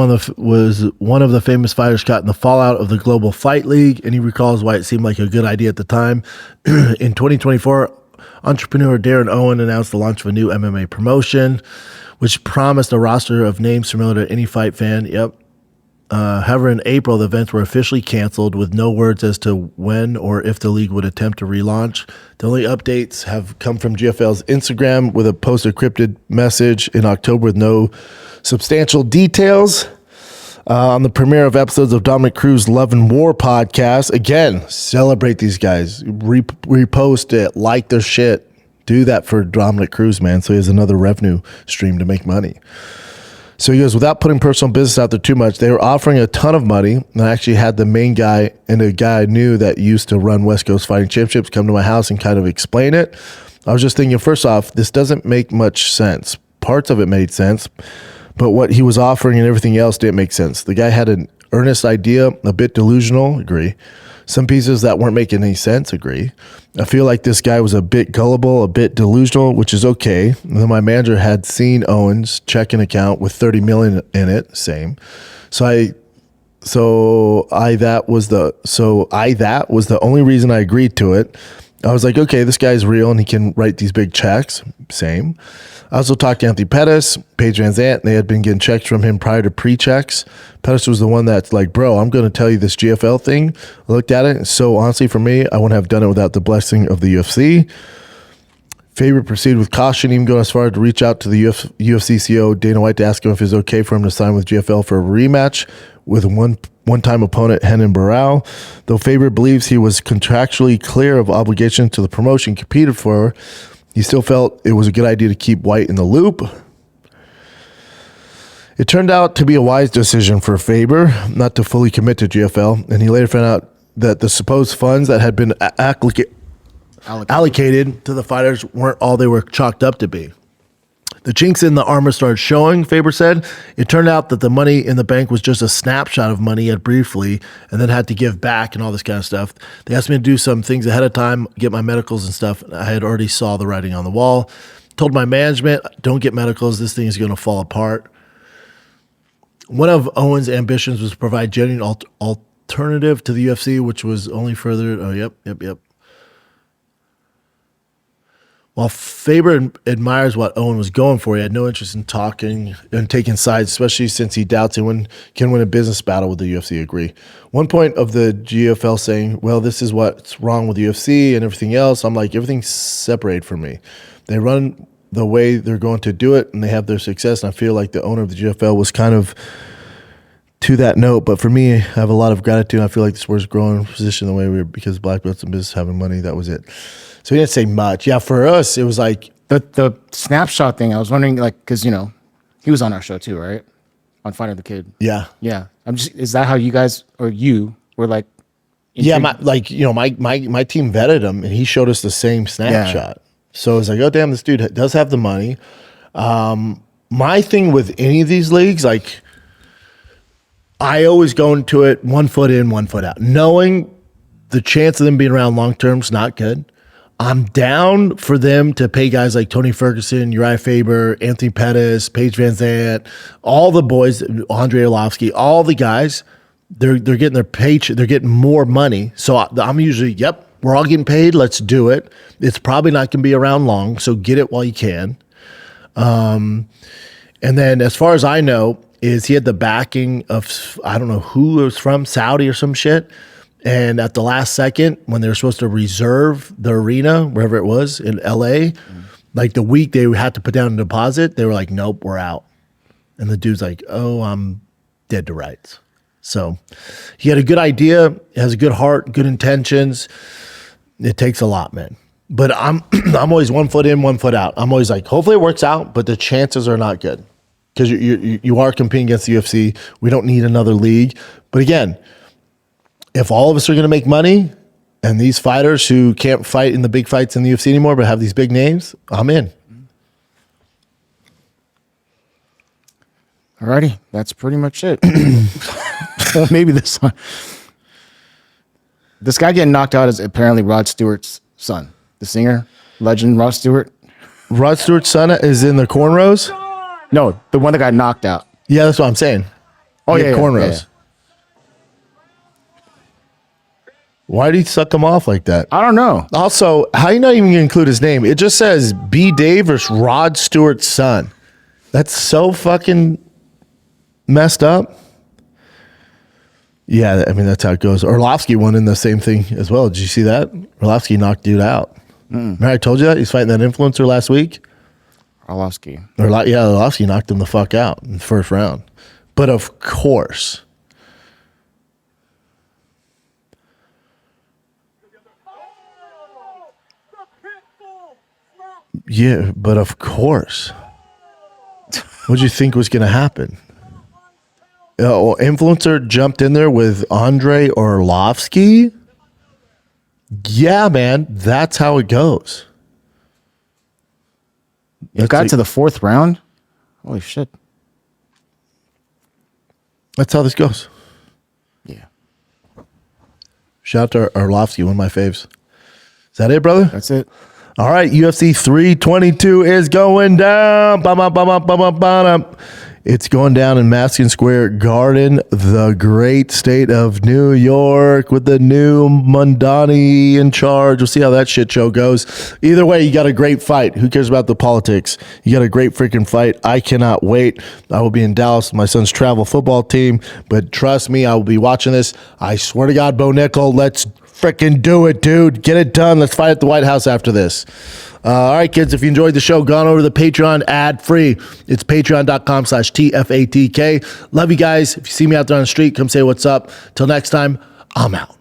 one of the famous fighters caught in the fallout of the Global Fight League, and he recalls why it seemed like a good idea at the time. In 2024, entrepreneur Darren Owen announced the launch of a new MMA promotion, which promised a roster of names familiar to any fight fan. Yep. However, in April, the events were officially canceled with no words as to when or if the league would attempt to relaunch. The only updates have come from GFL's Instagram with a post-encrypted message in October with no substantial details. On the premiere of episodes of Dominic Cruz's Love and War podcast, again, celebrate these guys. Repost it, like their shit. Do that for Dominic Cruz, man, so he has another revenue stream to make money. So he goes, without putting personal business out there too much, they were offering a ton of money. And I actually had the main guy and a guy I knew that used to run West Coast Fighting Championships come to my house and kind of explain it. I was just thinking, first off, this doesn't make much sense. Parts of it made sense, but what he was offering and everything else didn't make sense. The guy had an earnest idea, a bit delusional, agree. Some pieces that weren't making any sense, agree. I feel like this guy was a bit gullible, a bit delusional, which is okay. And then my manager had seen Owen's checking account with $30 million in it, same. So that was the only reason I agreed to it. I was like, okay, this guy's real and he can write these big checks, same. I also talked to Anthony Pettis, Paige Van Zandt. They had been getting checks from him prior to pre-checks. Pettis was the one that's like, bro, I'm going to tell you this GFL thing. I looked at it, and so honestly for me, I wouldn't have done it without the blessing of the UFC. Favorite proceeded with caution, even going as far as to reach out to the UFC CEO Dana White to ask him if it's okay for him to sign with GFL for a rematch with one-time opponent Renan Barão. Though Faber believes he was contractually clear of obligations to the promotion competed for, he still felt it was a good idea to keep White in the loop. It turned out to be a wise decision for Faber not to fully commit to GFL, and he later found out that the supposed funds that had been allocated to the fighters weren't all they were chalked up to be. The chinks in the armor started showing, Faber said. It turned out that the money in the bank was just a snapshot of money he had briefly and then had to give back and all this kind of stuff. They asked me to do some things ahead of time, get my medicals and stuff. I had already saw the writing on the wall. Told my management, don't get medicals. This thing is going to fall apart. One of Owen's ambitions was to provide genuine alternative to the UFC, which was only furthered. Oh, yep. While Faber admires what Owen was going for, he had no interest in talking and taking sides, especially since he doubts he can win a business battle with the UFC, agree. One point of the GFL saying, well, this is what's wrong with the UFC and everything else. I'm like, everything's separated from me. They run the way they're going to do it, and they have their success, and I feel like the owner of the GFL was kind of to that note. But for me, I have a lot of gratitude. I feel like the sport's growing position the way we were because black belts and business having money, that was it. So he didn't say much. Yeah, for us, it was like the snapshot thing. I was wondering, like, because he was on our show too, right? On Fighter the Kid. Yeah. Is that how you guys or you were like? Yeah, my team vetted him, and he showed us the same snapshot. Yeah. So it's like, oh damn, this dude does have the money. My thing with any of these leagues, like, I always go into it 1 foot in, 1 foot out, knowing the chance of them being around long term is not good. I'm down for them to pay guys like Tony Ferguson, Urijah Faber, Anthony Pettis, Paige Van Zandt, all the boys, Andre Arlovsky, all the guys. They're getting their paycheck. They're getting more money. So I'm usually, yep, we're all getting paid. Let's do it. It's probably not going to be around long, so get it while you can. And then as far as I know, is he had the backing of, I don't know who it was from, Saudi or some shit. And at the last second, when they were supposed to reserve the arena, wherever it was, in LA, like the week they had to put down a deposit, they were like, nope, we're out. And the dude's like, oh, I'm dead to rights. So he had a good idea, has a good heart, good intentions. It takes a lot, man. But I'm always 1 foot in, 1 foot out. I'm always like, hopefully it works out, but the chances are not good. Because you are competing against the UFC. We don't need another league. But again, if all of us are going to make money and these fighters who can't fight in the big fights in the UFC anymore but have these big names, I'm in. Alrighty, that's pretty much it. Maybe this one. This guy getting knocked out is apparently Rod Stewart's son. The singer, legend, Rod Stewart. Rod Stewart's son is in the cornrows? No, the one that got knocked out. Yeah, that's what I'm saying. Oh, He yeah, had cornrows. yeah. Why did he suck him off like that? I don't know. Also, how you not even gonna include his name? It just says B. Dave versus Rod Stewart's son. That's so fucking messed up. Yeah, I mean that's how it goes. Orlovsky won in the same thing as well. Did you see that? Orlovsky knocked dude out. Remember I told you that? He's fighting that influencer last week. Orlovsky. Orlovsky knocked him the fuck out in the first round. But of course. Yeah, but of course. What'd you think was going to happen? Influencer jumped in there with Andre Orlovsky? Yeah, man, that's how it goes. It got to the fourth round? Holy shit. That's how this goes. Yeah. Shout out to Orlovsky, one of my faves. Is that it, brother? That's it. All right, UFC 322 is going down. It's going down in Madison Square Garden, the great state of New York, with the new Mondani in charge. We'll see how that shit show goes. Either way, you got a great fight. Who cares about the politics? You got a great freaking fight. I cannot wait. I will be in Dallas with my son's travel football team, but trust me, I will be watching this. I swear to God, Bo Nickal, let's freaking do it, dude. Get it done. Let's fight at the White House after this. All right, kids, if you enjoyed the show, go on over to the Patreon ad-free. It's patreon.com/TFATK. Love you guys. If you see me out there on the street, come say what's up. Till next time, I'm out.